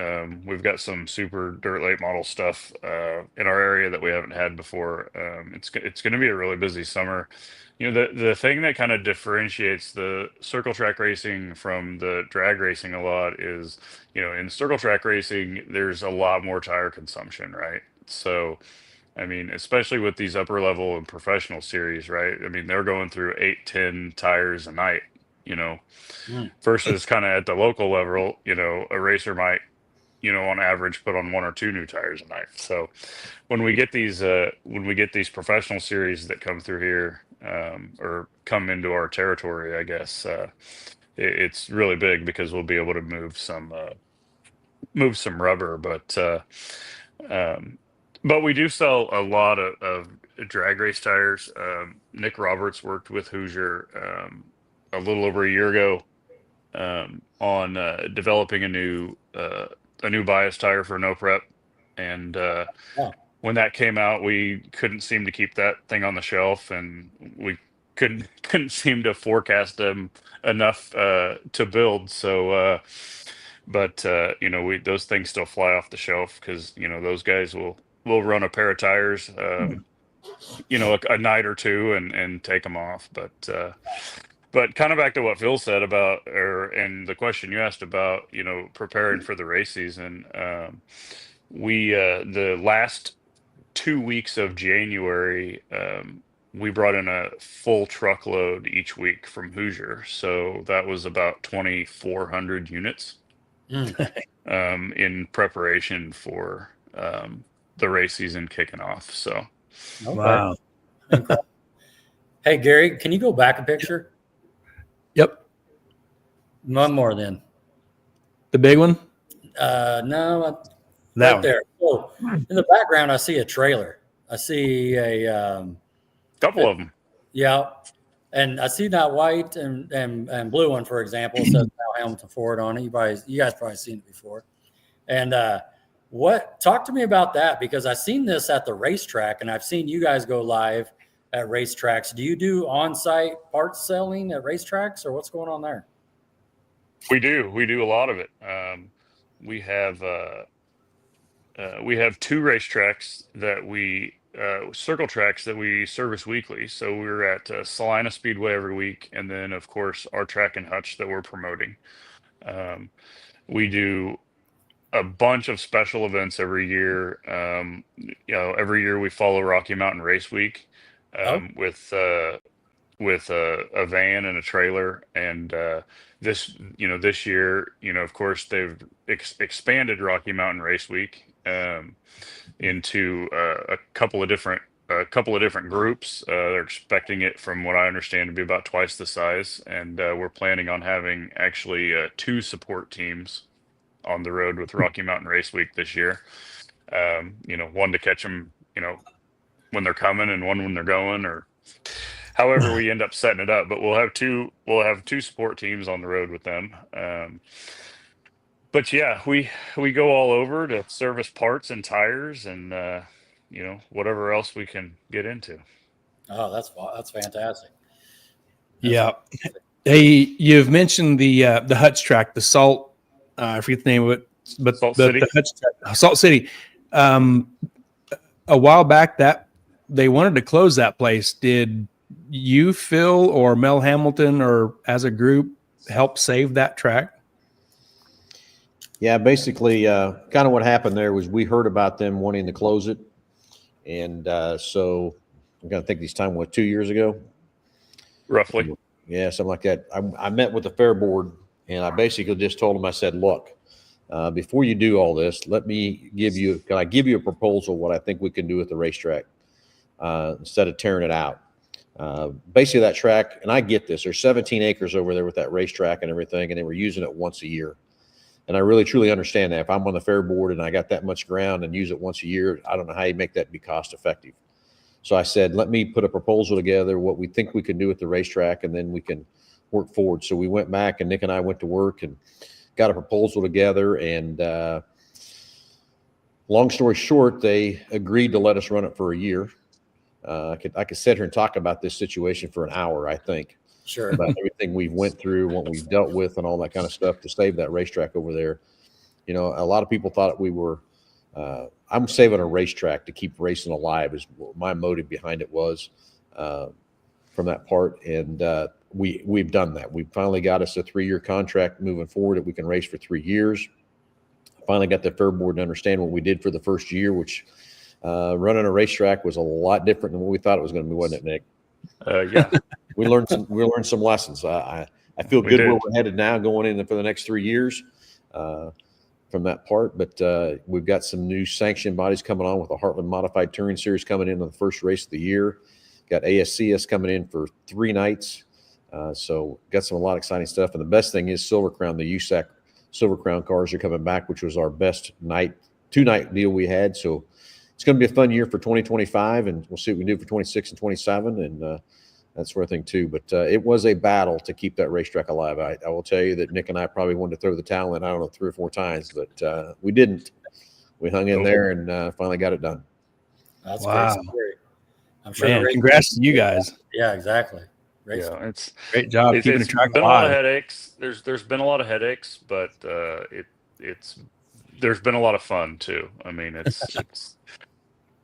We've got some super dirt late model stuff in our area that we haven't had before. It's going to be a really busy summer. The thing that kind of differentiates the circle track racing from the drag racing a lot is, in circle track racing, there's a lot more tire consumption, right? So, I mean, especially with these upper level and professional series, right? I mean, they're going through 8-10 tires a night, versus kind of at the local level, a racer might, on average put on 1 or 2 new tires a night. So when we get these professional series that come through here, or come into our territory, I guess, it's really big because we'll be able to move some rubber, but we do sell a lot of drag race tires. Nick Roberts worked with Hoosier a little over a year ago on developing a new bias tire for no prep, and when that came out, we couldn't seem to keep that thing on the shelf, and we couldn't seem to forecast them enough to build. So, but those things still fly off the shelf because those guys will run a pair of tires, a night or two and take them off. But kind of back to what Phil said about, and the question you asked about, preparing for the race season. We the last 2 weeks of January, we brought in a full truckload each week from Hoosier, so that was about 2,400 units in preparation for the race season kicking off. So, okay. Wow. Hey, Gary, can you go back a picture? Yep. One more then. The big one? No, That right one. there. Oh, in the background, I see a trailer. I see a couple of them. Yeah, and I see that white and blue one, for example. It says Mel Hambelton Ford on it. You guys probably seen it before. And talk to me about that, because I've seen this at the racetrack, and I've seen you guys go live at racetracks. Do you do on-site parts selling at racetracks, or what's going on there? We do a lot of it. We have 2 racetracks that we circle tracks that we service weekly. So we're at Salina Speedway every week, and then of course our track and hutch that we're promoting. We do a bunch of special events every year. Every year we follow Rocky Mountain Race Week with with a van and a trailer. And this year, of course, they've expanded Rocky Mountain Race Week into a couple of different groups. They're expecting it, from what I understand, to be about twice the size, and we're planning on having actually 2 support teams on the road with Rocky Mountain Race Week this year. One to catch them, when they're coming, and one when they're going, or however we end up setting it up. But we'll have two support teams on the road with them. But yeah, we go all over to service parts and tires, and whatever else we can get into. Oh, that's fantastic. Yeah. Hey, you've mentioned the Hutch track, the Salt. I forget the name of it, but Salt City. The Hutch track, Salt City. A while back, that they wanted to close that place. Did you, Phil, or Mel Hambelton, or as a group, help save that track? Yeah, basically, kind of what happened there was we heard about them wanting to close it, and so I'm going to think this time, 2 years ago? Roughly. Yeah, something like that. I met with the fair board, and I basically just told them, I said, look, before you do all this, can I give you a proposal what I think we can do with the racetrack instead of tearing it out? Basically that track, and I get this, there's 17 acres over there with that racetrack and everything, and they were using it once a year. And I really, truly understand that. If I'm on the fair board and I got that much ground and use it once a year, I don't know how you make that be cost effective. So I said, let me put a proposal together, what we think we can do with the racetrack, and then we can work forward. So we went back, and Nick and I went to work and got a proposal together. And long story short, they agreed to let us run it for a year. I could sit here and talk about this situation for an hour, I think. Sure. About everything we've went through, what we've dealt with, and all that kind of stuff to save that racetrack over there. A lot of people thought we were I'm saving a racetrack to keep racing alive is what my motive behind it was from that part. And we've done that. We finally got us a 3-year contract moving forward that we can race for 3 years. Finally got the fair board to understand what we did for the first year, which running a racetrack was a lot different than what we thought it was going to be, wasn't it, Nick? Yeah. We learned some lessons. I feel good where we're headed now going in for the next 3 years from that part. But we've got some new sanctioning bodies coming on with the Heartland Modified Touring Series coming in on the first race of the year. Got ASCS coming in for 3 nights. So got a lot of exciting stuff. And the best thing is Silver Crown, the USAC Silver Crown cars are coming back, which was our best 2-night deal we had. So it's going to be a fun year for 2025, and we'll see what we can do for 26 and 27 and that sort of thing too. But it was a battle to keep that racetrack alive. I will tell you that Nick and I probably wanted to throw the towel in, I don't know, 3 or 4 times, but we didn't. We hung in there and finally got it done. That's wow. great. I'm sure. Man, congrats to you guys. Yeah, exactly. Yeah, it's great job keeping the track been alive. a lot of headaches. There's been a lot of headaches, but there's been a lot of fun too. I mean,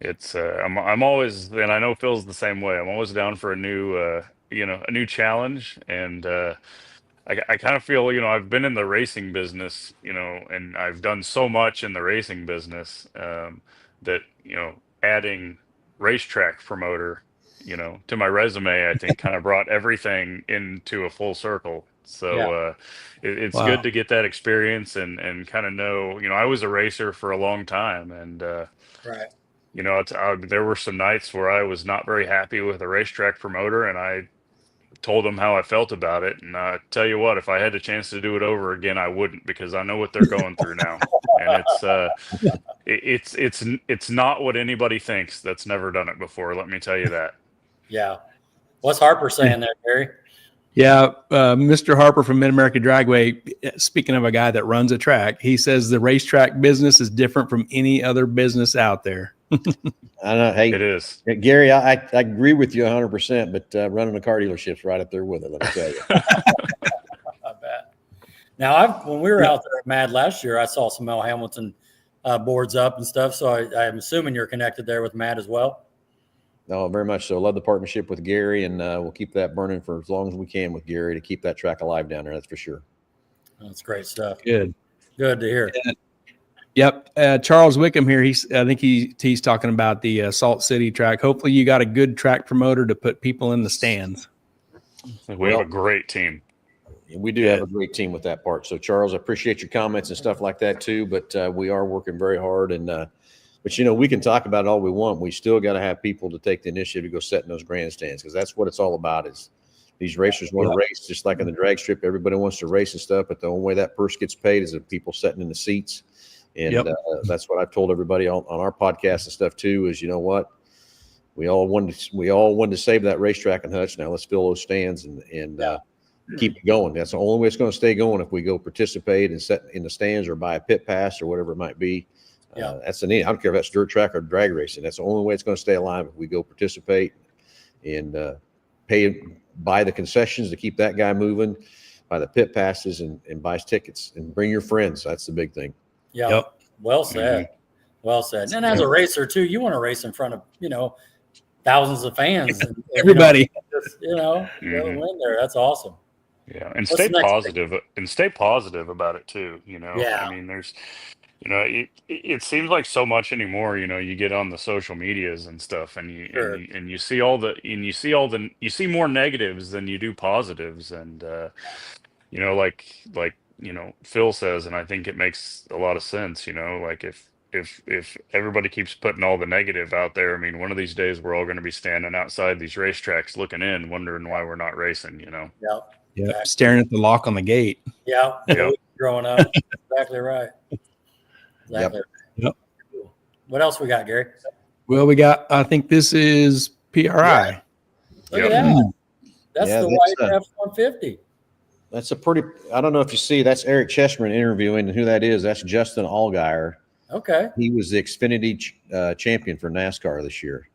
I'm always, and I know Phil's the same way. I'm always down for a new challenge, and I kind of feel, I've been in the racing business, and I've done so much in the racing business that adding racetrack promoter, to my resume, I think kind of brought everything into a full circle. So it's Wow. good to get that experience and kind of know, I was a racer for a long time, and Right. there were some nights where I was not very happy with a racetrack promoter, and I told them how I felt about it. And I tell you what, if I had the chance to do it over again, I wouldn't, because I know what they're going through now. And it's not what anybody thinks that's never done it before. Let me tell you that. Yeah. What's Harper saying there, Gary? Yeah, Mr. Harper from Mid-America Dragway, speaking of a guy that runs a track, he says the racetrack business is different from any other business out there. I know. Hey, it is. Gary, I agree with you 100%, but running a car dealership's right up there with it, let me tell you. I bet. Now, when we were out there at MAD last year, I saw some Mel Hambelton boards up and stuff, so I'm assuming you're connected there with MAD as well? No, very much so. Love the partnership with Gary, and we'll keep that burning for as long as we can with Gary to keep that track alive down there. That's for sure. That's great stuff. Good to hear. Yep. Charles Wickham here. I think he's talking about the Salt City track. Hopefully you got a good track promoter to put people in the stands. We have a great team. We do have a great team with that part. So, Charles, I appreciate your comments and stuff like that too. But we are working very hard, and but we can talk about it all we want. We still got to have people to take the initiative to go set in those grandstands, because that's what it's all about. Is these racers want to race, just like in the drag strip. Everybody wants to race and stuff, but the only way that purse gets paid is the people sitting in the seats. And that's what I've told everybody on our podcast and stuff too. Is we all wanted to save that racetrack in Hutch. Now let's fill those stands and keep it going. That's the only way it's going to stay going, if we go participate and sit in the stands or buy a pit pass or whatever it might be. That's the need. I don't care if that's dirt track or drag racing. That's the only way it's going to stay alive, if we go participate and buy the concessions to keep that guy moving, buy the pit passes and buy tickets and bring your friends. That's the big thing. Yeah. Yep. Well said. Mm-hmm. Well said. And as a racer too, you want to race in front of, thousands of fans. And, everybody. Win there. That's awesome. Yeah. And stay positive about it too. I mean, there's, it seems like so much anymore. You get on the social medias and stuff, and you see more negatives than you do positives, and like Phil says, and I think it makes a lot of sense. Like if everybody keeps putting all the negative out there, I mean, one of these days we're all going to be standing outside these racetracks looking in, wondering why we're not racing. Yeah. Yeah. Exactly. Staring at the lock on the gate. Yeah. Growing up. Exactly right. Exactly. Yep. What else we got, Gary? Well, I think this is PRI. Yeah. Look at that. That's the white F-150. That's I don't know if you see, that's Eric Chessman interviewing, and who that is, that's Justin Allgaier. Okay. He was the Xfinity champion for NASCAR this year.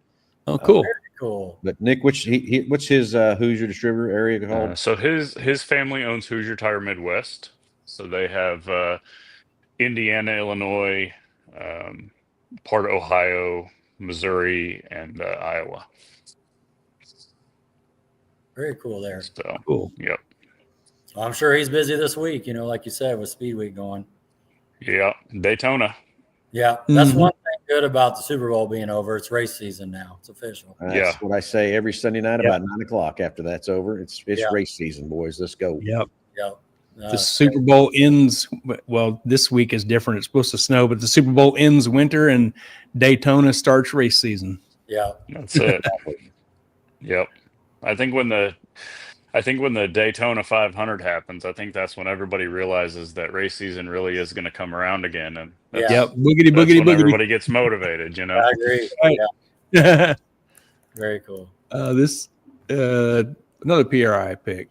Oh, cool. Very cool. But Nick, what's his Hoosier distributor area called? So his family owns Hoosier Tire Midwest. So they have Indiana, Illinois, part of Ohio, Missouri, and Iowa. Very cool there. So cool. Yep. Well, I'm sure he's busy this week, like you said, with Speed Week going. Yeah, Daytona. Yeah, that's one thing good about the Super Bowl being over. It's race season now. It's official. That's what I say every Sunday night about 9:00. After that's over, it's race season, boys. Let's go. Yep. The Super Bowl ends. Well, this week is different. It's supposed to snow, but the Super Bowl ends winter and Daytona starts race season. Yeah, that's it. Yep. I think when the Daytona 500 happens, I think that's when everybody realizes that race season really is going to come around again, and boogity. Everybody gets motivated. I agree. Right. Yeah. Very cool. This another PRI pick.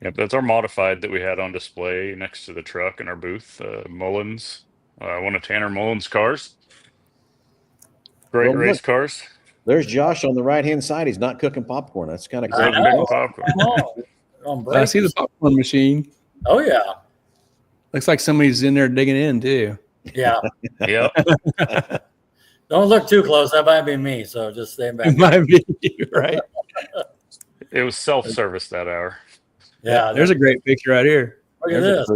Yep, that's our modified that we had on display next to the truck in our booth. Mullins, one of Tanner Mullins' cars. Great race cars. There's Josh on the right-hand side. He's not cooking popcorn. That's kind of crazy. I see the popcorn machine. Oh, yeah. Looks like somebody's in there digging in, too. Yeah. Yeah. Don't look too close. That might be me, so just stay back. It might be you, right? It was self-service that hour. Yeah. There's a great picture right here. Look at this.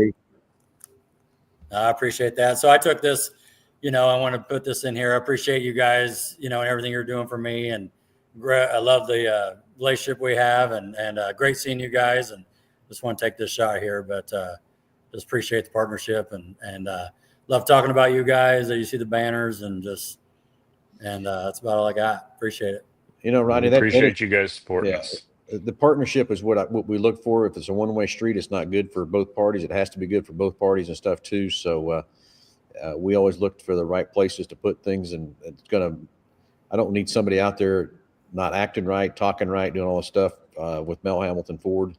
I appreciate that. So I took this. I want to put this in here. I appreciate you guys, and everything you're doing for me. And I love the relationship we have and great seeing you guys. And just want to take this shot here, but just appreciate the partnership and love talking about you guys. You see the banners and that's about all I got. Appreciate it. Rodney, appreciate you guys supporting us. The partnership is what we look for. If it's a one-way street, it's not good for both parties. It has to be good for both parties and stuff too. So, we always looked for the right places to put things, and I don't need somebody out there not acting right, talking right, doing all this stuff with Mel Hambelton Ford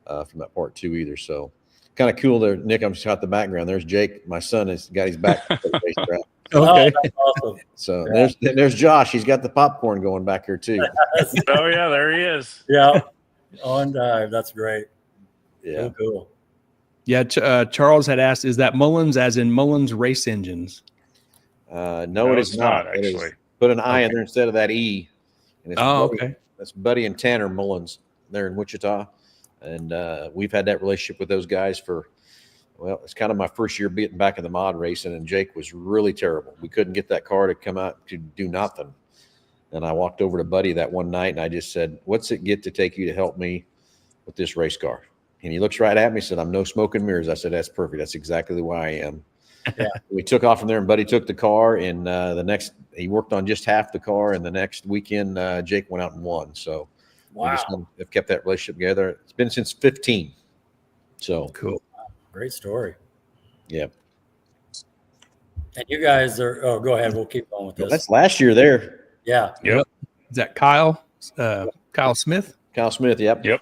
from that part too either. So kind of cool there. Nick, I'm just out the background. There's Jake. My son has got his back. Okay. Oh, that's awesome. So there's Josh. He's got the popcorn going back here too. Oh yeah, there he is. Yeah. On dive. That's great. Yeah. Cool. Yeah, Charles had asked, is that Mullins as in Mullins Race Engines? No, it is not. Actually. Put an I in there instead of that E. And it's okay. That's Buddy and Tanner Mullins there in Wichita. And we've had that relationship with those guys it's kind of my first year getting back in the mod racing, and Jake was really terrible. We couldn't get that car to come out to do nothing. And I walked over to Buddy that one night and I just said, "What's it get to take you to help me with this race car?" And he looks right at me and said, "I'm no smoke and mirrors." I said, "That's perfect. That's exactly why I am." Yeah. We took off from there and Buddy took the car, and he worked on just half the car. And the next weekend, Jake went out and won. So we just have kept that relationship together. It's been since 15. So Cool. Great story. Yeah. And you guys are, go ahead. We'll keep going with this. That's last year there. Yeah. Yep. Is that Kyle? Kyle Smith? Kyle Smith. Yep. Yep.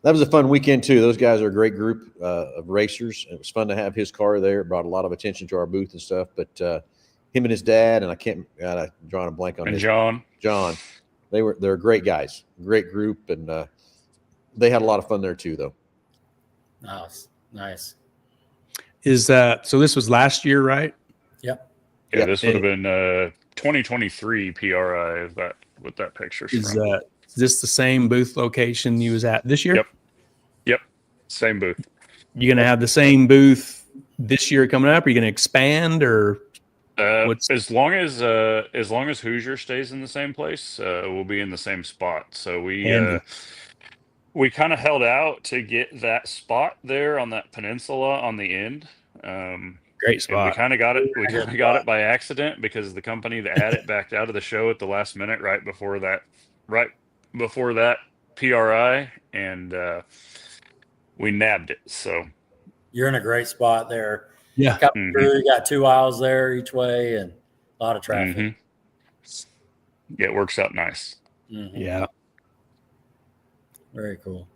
That was a fun weekend too. Those guys are a great group of racers. It was fun to have his car there. It brought a lot of attention to our booth and stuff. But him and his dad, and I'm drawing a blank on And his John, they're great guys, great group, and they had a lot of fun there too, though. Nice. So this was last year, right? Yep. Yeah, this would have been 2023 PRI. Is that what that picture's from? Is this the same booth location you was at this year? Yep. Same booth. You gonna have the same booth this year coming up? Are you gonna expand, or as long as Hoosier stays in the same place, we'll be in the same spot. So we kind of held out to get that spot there on that peninsula on the end. Great spot. We kind of got it. We kind of got it by accident because the company that had it backed out of the show at the last minute, right before that PRI, and we nabbed it. So you're in a great spot there. Yeah. You got 2 aisles there each way and a lot of traffic. Mm-hmm. Yeah, it works out nice. Mm-hmm. Yeah. Very cool.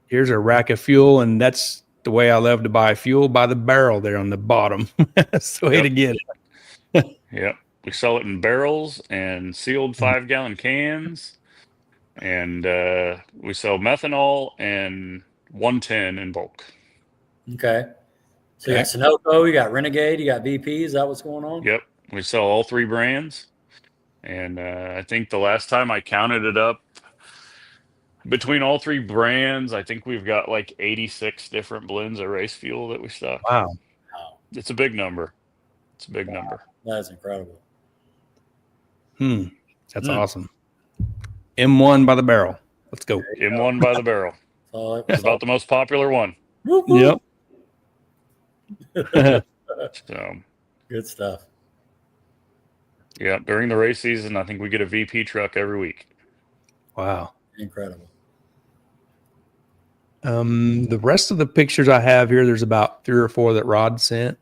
Here's a rack of fuel, and that's the way I love to buy fuel, by the barrel there on the bottom. That's the way to get it. Yep. We sell it in barrels and sealed 5-gallon cans. And we sell methanol and 110 in bulk. Okay. So you got Sunoco, you got Renegade, you got BP. Is that what's going on? Yep. We sell all 3 brands. And I think the last time I counted it up, between all 3 brands, I think we've got like 86 different blends of race fuel that we stock. Wow. It's a big number. Number. That is incredible. That's awesome. M1 by the barrel. Let's go. M1 by the barrel. It's about the most popular one. Yep. So good stuff. Yeah, during the race season, I think we get a VP truck every week. Wow. Incredible. The rest of the pictures I have here, there's about 3 or 4 that Rod sent.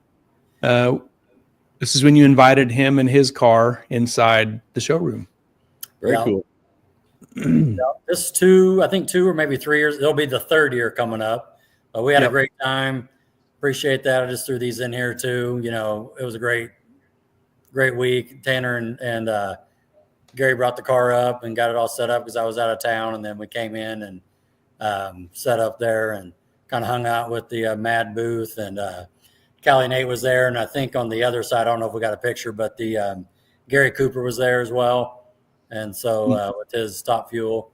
This is when you invited him and his car inside the showroom. Very cool. This 2 or maybe 3 years. It'll be the 3rd year coming up. We had a great time. Appreciate that. I just threw these in here too. It was a great week. Tanner and Gary brought the car up and got it all set up because I was out of town, and then we came in and set up there and kind of hung out with the Mad booth, and Callie Nate was there, and I think on the other side, I don't know if we got a picture, but the Gary Cooper was there as well, and so with his Top Fuel,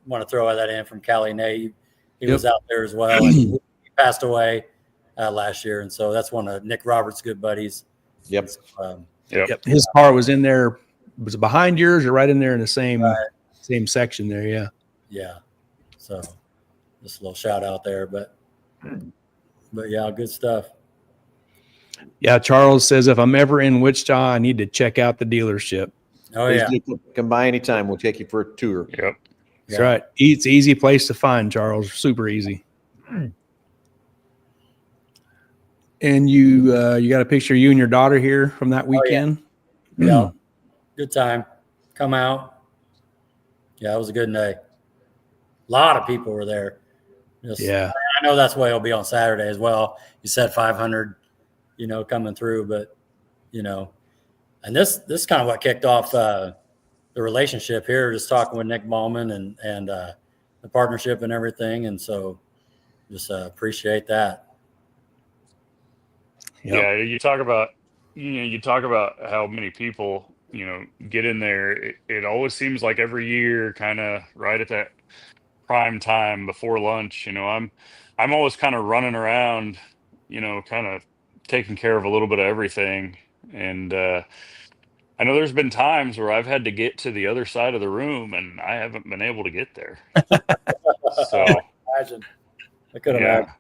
want to throw that in from Callie Nate. He was out there as well, and he passed away last year, and so that's one of Nick Roberts' good buddies. Yep. Yep. His car was in there. Was it behind yours or right in there in the same section there? Yeah. Yeah. So just a little shout out there, but yeah, good stuff. Yeah. Charles says, if I'm ever in Wichita, I need to check out the dealership. Oh yeah. Come by anytime. We'll take you for a tour. Yep. That's right. It's easy place to find, Charles. Super easy. And you got a picture of you and your daughter here from that weekend? Oh, yeah. Good time. Come out. Yeah, it was a good day. A lot of people were there. I know that's why it'll be on Saturday as well. You said 500, coming through, but and this kind of what kicked off the relationship here, just talking with Nic Baalman and the partnership and everything. And so just appreciate that. Yep. Yeah, you talk about how many people, get in there. It always seems like every year, kind of right at that prime time before lunch, I'm always kind of running around, kind of taking care of a little bit of everything. And I know there's been times where I've had to get to the other side of the room and I haven't been able to get there. So Imagine. I could yeah. imagine.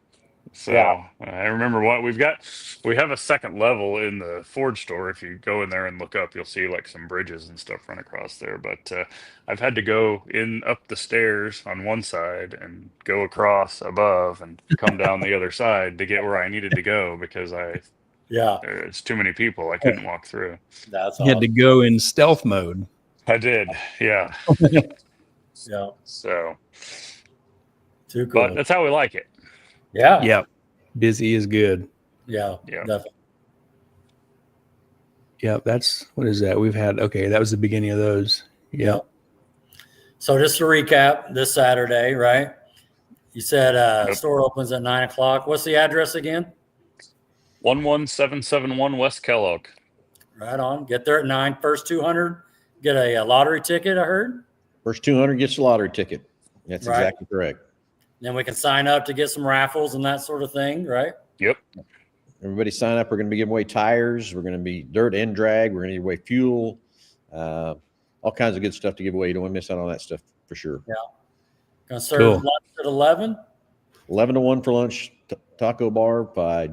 So Yeah. I remember we have a second level in the Ford store. If you go in there and look up, you'll see like some bridges and stuff run across there. But I've had to go in up the stairs on one side and go across above and come down the other side to get where I needed to go because Yeah. it's too many people. I couldn't walk through. That's You had to awesome. go in stealth mode. I did, yeah. Yeah. So, Too cool. but that's how we like it. Yeah. Yep. Busy is good. Yeah. Yeah. Definitely. Yep. That's what is that? That was the beginning of those. Yep. So just to recap, this Saturday, right? You said Yep. store opens at 9:00. What's the address again? 11771 West Kellogg. Right on. Get there at 9. First 200 get a lottery ticket, I heard. First 200 gets a lottery ticket. That's Right. exactly correct. Then we can sign up to get some raffles and that sort of thing, right? Yep. Everybody sign up. We're going to be giving away tires. We're going to be dirt and drag. We're going to give away fuel, all kinds of good stuff to give away. You don't want to miss out on that stuff for sure. Yeah. Going to serve Cool. lunch at 11. 11 to 1 for lunch, taco bar by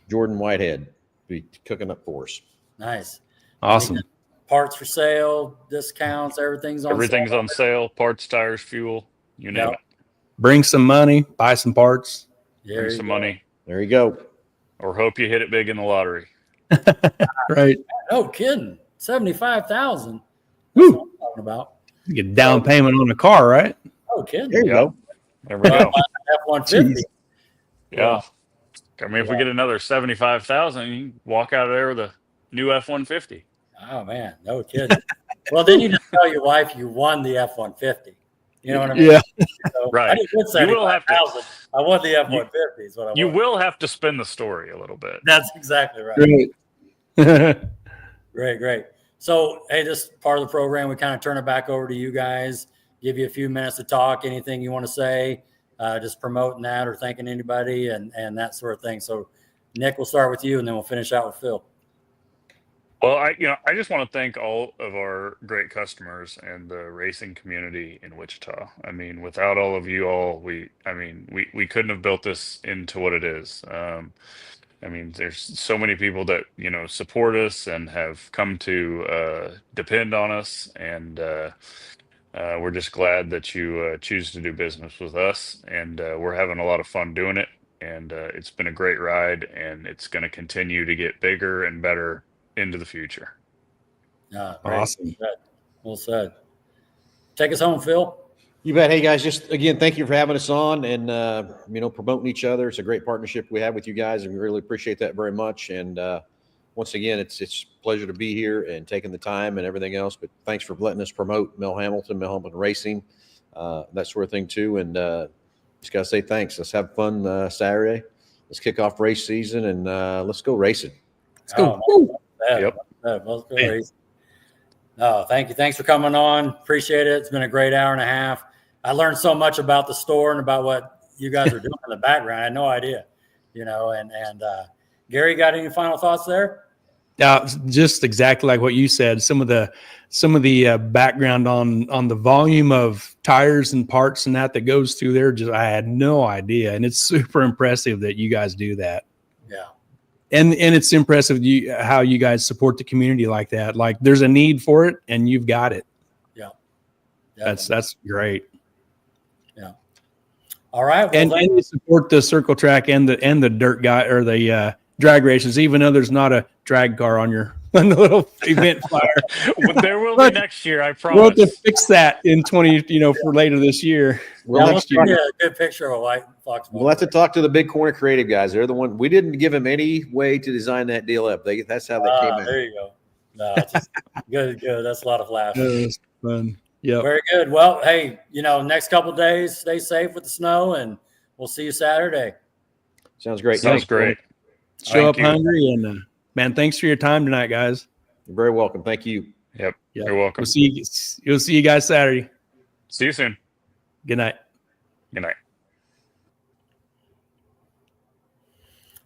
Jordan Whitehead. Be cooking up for us. Nice. Awesome. Parts for sale, discounts, everything's on Everything's on sale. Parts, tires, fuel, you name Yep. it. Bring some money, buy some parts. There Bring you some go. money, There you go. or hope you hit it big in the lottery. Right. No kidding. 75,000. Woo. That's what I'm talking about. You get down payment on a car, right? Oh, kidding. There you Yeah. go. There we go. F-150. Jeez. Yeah. I mean, if we get another 75,000, you can walk out of there with a new F-150. Oh man, no kidding. Well, then you just tell your wife you won the F-150. You know what I mean? Yeah. So, Right. I didn't win You will have to- 75,000. I won the F-150. Is what I You won. will have to spin the story a little bit. That's exactly right. Great. Great. So, hey, this part of the program, we kind of turn it back over to you guys, give you a few minutes to talk, anything you want to say, just promoting that or thanking anybody and that sort of thing. So, Nick, we'll start with you and then we'll finish out with Phil. Well, I just want to thank all of our great customers and the racing community in Wichita. I mean, without all of you all, we couldn't have built this into what it is. I mean, there's so many people that, support us and have come to depend on us. And we're just glad that you choose to do business with us. And we're having a lot of fun doing it. And it's been a great ride, and it's going to continue to get bigger and better into the future. Great. Awesome. Well said. Take us home, Phil. You bet. Hey guys, just again, thank you for having us on and promoting each other. It's a great partnership we have with you guys, and we really appreciate that very much. And once again, it's a pleasure to be here and taking the time and everything else. But thanks for letting us promote Mel Hambelton Racing, that sort of thing too. And just gotta say thanks. Let's have fun Saturday. Let's kick off race season and let's go racing. Let's go. Yep. Let's go racing. No, thank you. Thanks for coming on. Appreciate it. It's been a great hour and a half. I learned so much about the store and about what you guys are doing in the background. I had no idea, and Gary, got any final thoughts there? Just exactly like what you said. Some of the background on the volume of tires and parts and that goes through there. I had no idea, and it's super impressive that you guys do that. Yeah, and it's impressive how you guys support the community like that. Like there's a need for it, and you've got it. Yeah, that's great. Yeah. All right, well, and you support the circle track and the dirt guy or the drag races, even though there's not a drag car on the little event flyer. There will be next year, I promise. We'll have to fix that in for later this year. We'll give you a good picture of a white Fox. We'll have to talk to the Big Corner Creative guys. They're the one. We didn't give them any way to design that deal up. That's how they came out. There you go. No, it's just good. That's a lot of laughing. That's fun. Yeah. Very good. Well, hey, next couple of days, stay safe with the snow, and we'll see you Saturday. Sounds great. Sounds great. Show up hungry, and man, thanks for your time tonight, guys. You're very welcome. Thank you. Yep. You're welcome. We'll see you guys Saturday. See you soon. Good night. Good night.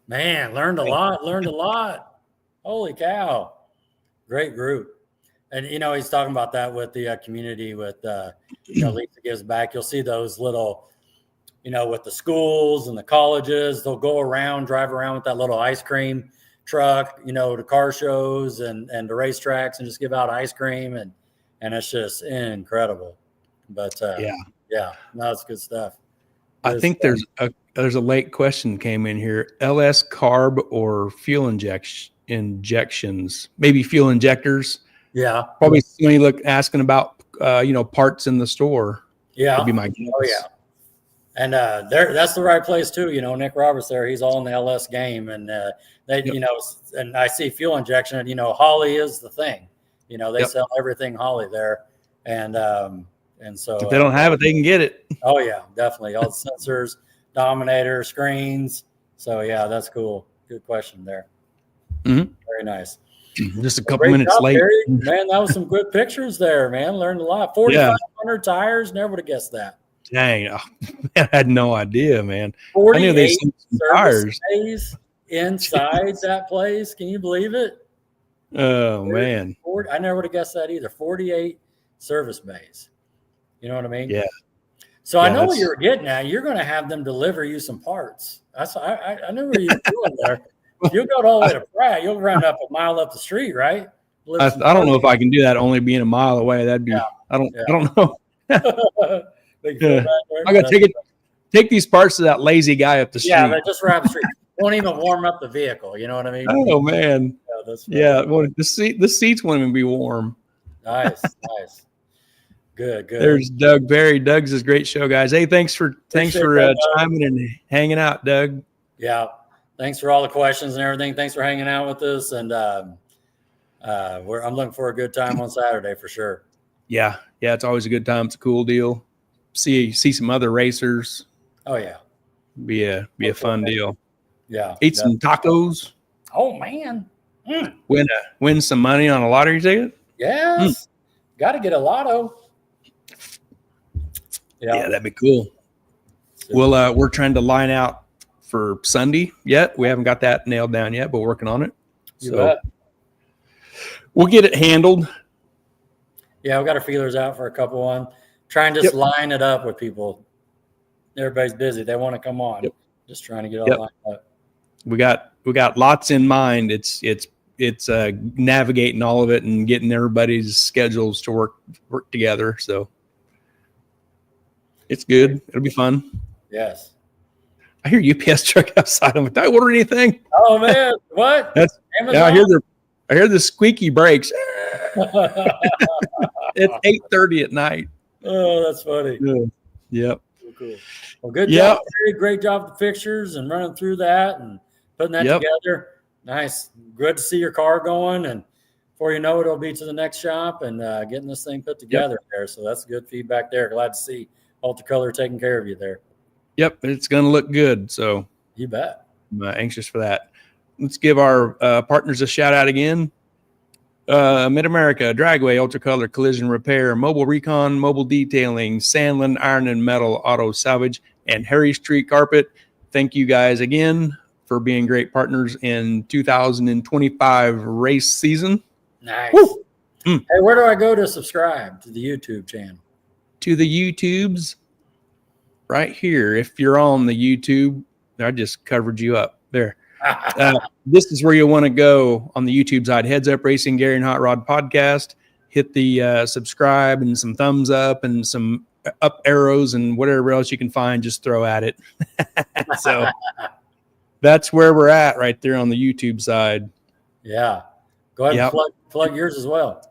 Man, learned a lot. Holy cow. Great group. And, he's talking about that with the community with, Lisa Gives Back. You'll see those little, with the schools and the colleges, they'll go around, drive around with that little ice cream truck, to car shows and the racetracks and just give out ice cream. And it's just incredible. But no, it's good stuff. I think there's a late question came in here. LS carb or fuel injections, maybe fuel injectors. Yeah. Probably somebody asking about, parts in the store. Yeah. Would be my guess. Oh yeah. And that's the right place too. Nick Roberts there, he's all in the LS game, and they, and I see fuel injection, and Holley is the thing. They sell everything Holley there, and so if they don't have it, they can get it. Oh yeah, definitely. All the sensors, Dominator, screens. So yeah, that's cool. Good question there. Mm-hmm. Very nice. Just a couple minutes job, late. Barry. Man, that was some good pictures there, man. Learned a lot. 4,500 tires. Never would have guessed that. Dang, I had no idea, man. 48 I knew they sold some tires inside that place. Can you believe it? Oh man, I never would have guessed that either. 48 service bays. You know what I mean? Yeah. So I know what you were getting at. You're going to have them deliver you some parts. I knew where you were going there. If you go all the way to Pratt, you'll run up a mile up the street, right? I don't know if I can do that only being a mile away. That'd be. Yeah. I don't know. I got to take these parts to that lazy guy up the street. Yeah, just right up the street. Won't even warm up the vehicle. You know what I mean? Oh man. Yeah, well, the seats won't even be warm. Nice. Good. There's Doug Barry. Doug's a great show, guys. Hey, thanks for chiming and hanging out, Doug. Yeah, thanks for all the questions and everything. Thanks for hanging out with us, and I'm looking for a good time on Saturday for sure. Yeah, it's always a good time. It's a cool deal. See some other racers. Oh yeah, be a fun deal. Yeah, eat some tacos. Oh man, win some money on a lottery ticket. Yes, got to get a lotto. Yeah, that'd be cool. Well, we're trying to line out for Sunday yet. We haven't got that nailed down yet, but we're working on it. So we'll get it handled. Yeah, we got our feelers out for a couple one. Try and just line it up with people. Everybody's busy. They want to come on. Yep. Just trying to get all lined up. We got lots in mind. It's navigating all of it and getting everybody's schedules to work together. So it's good. It'll be fun. Yes. I hear UPS truck outside. I'm like, did I order anything? Oh man, what? I hear the squeaky brakes. It's 8:30 at night. Oh, that's funny. Yep. Cool. Well, good job. Great job with the pictures and running through that and putting that together. Nice. Good to see your car going. And before you know it, it'll be to the next shop and getting this thing put together there. So that's good feedback there. Glad to see Ultracolor taking care of you there. Yep. It's going to look good. So you bet. I'm anxious for that. Let's give our partners a shout out again. Mid-America, Dragway, Ultracolor, Collision Repair, Mobile Recon, Mobile Detailing, Sandland, Iron and Metal, Auto Salvage, and Harry Street Carpet. Thank you guys again for being great partners in 2025 race season. Nice. Hey, where do I go to subscribe to the YouTube channel? To the YouTubes right here. If you're on the YouTube, I just covered you up there. This is where you want to go on the YouTube side. Heads Up Racing, Gary and Hot Rod Podcast. Hit the subscribe and some thumbs up and some up arrows and whatever else you can find. Just throw at it. So that's where we're at right there on the YouTube side. Yeah. Go ahead and plug yours as well.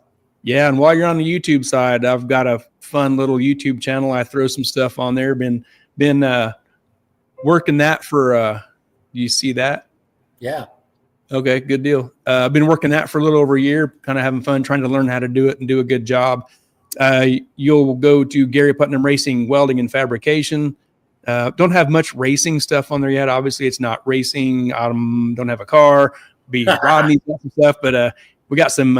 Yeah. And while you're on the YouTube side, I've got a fun little YouTube channel. I throw some stuff on there. Been working that for, do you see that? Yeah. Okay, good deal. I've been working that for a little over a year, kind of having fun, trying to learn how to do it and do a good job. You'll go to Gary Putnam Racing, Welding and Fabrication. Don't have much racing stuff on there yet. Obviously, it's not racing. Don't have a car. Be Rodney's and stuff, but we got some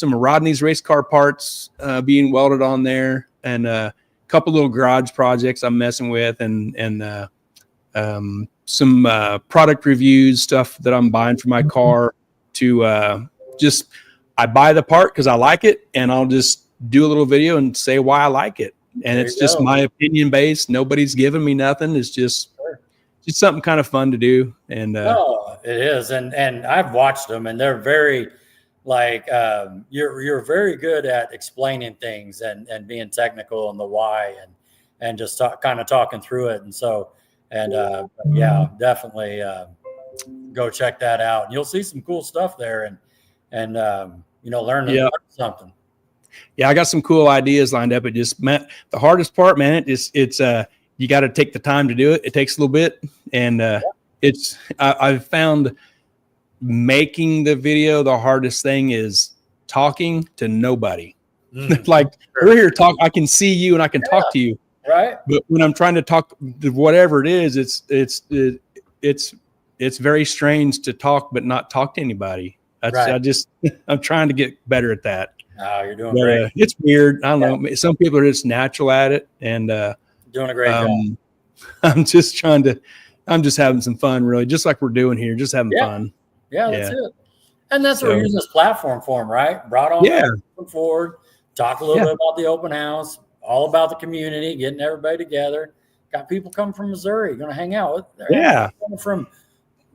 Rodney's race car parts being welded on there, and a couple little garage projects I'm messing with, and some product reviews, stuff that I'm buying for my car to I buy the part because I like it, and I'll just do a little video and say why I like it. And it's just my opinion based. Nobody's giving me nothing. It's just something kind of fun to do. And no, it is. And I've watched them, and they're very like you're very good at explaining things and being technical and the why and just kind of talking through it. And so yeah, definitely go check that out. And you'll see some cool stuff there and learn something. Yeah, I got some cool ideas lined up. It just the hardest part, man, it's you got to take the time to do it. It takes a little bit, and I've found making the video the hardest thing is talking to nobody. Like we're here talk, I can see you and I can talk to you, right? But when I'm trying to talk to whatever it is, it's very strange to talk but not talk to anybody. I'm trying to get better at that. Oh, you're doing great. It's weird. I don't know. Some people are just natural at it, and doing a great job. I'm just having some fun, really, just like we're doing here, just having fun. Yeah, that's it. And that's what we're using this platform for, right? Brought on forward, talk a little bit about the open house, all about the community, getting everybody together. Got people coming from Missouri, going to hang out. Coming from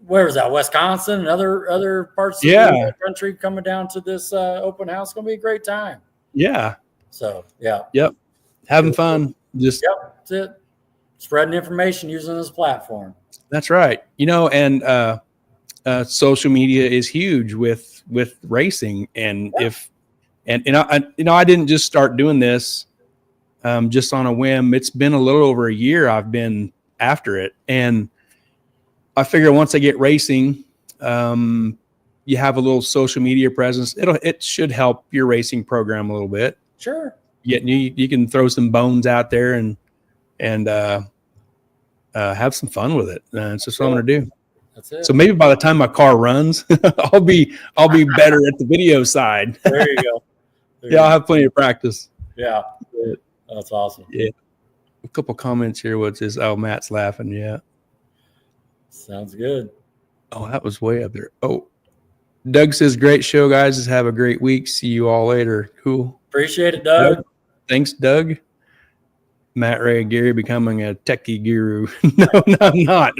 where was that? Wisconsin and other parts of the country coming down to this open house. It's going to be a great time. Yeah. So, Yep. Having fun. Just that's it. Spreading information using this platform. That's right. And social media is huge with racing. And I didn't just start doing this just on a whim. It's been a little over a year I've been after it. And I figure once I get racing, you have a little social media presence. It should help your racing program a little bit. Sure. You can throw some bones out there and have some fun with it. It's just what I'm going to do. That's it. So maybe by the time my car runs, I'll be better at the video side. There you go. I'll have plenty of practice. Yeah. That's awesome. Yeah. A couple comments here. What's this? Oh, Matt's laughing. Yeah. Sounds good. Oh, that was way up there. Oh, Doug says, great show, guys. Just have a great week. See you all later. Cool. Appreciate it, Doug. Thanks, Doug. Matt Ray and Gary becoming a techie guru. No, I'm not.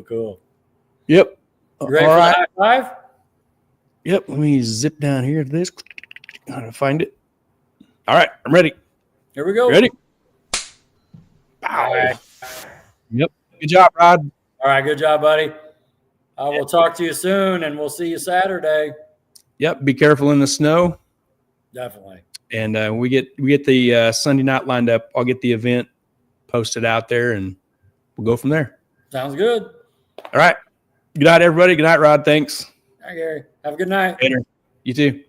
Cool. Yep. You ready for the high five? Yep. Let me zip down here to this. How to find it. All right. I'm ready. Here we go. Ready? All right. Yep. Good job, Rod. All right. Good job, buddy. I will talk to you soon, and we'll see you Saturday. Yep. Be careful in the snow. Definitely. And we get the Sunday night lined up. I'll get the event posted out there, and we'll go from there. Sounds good. All right. Good night, everybody. Good night, Rod. Thanks. Hi, Gary. Have a good night. Later. You too.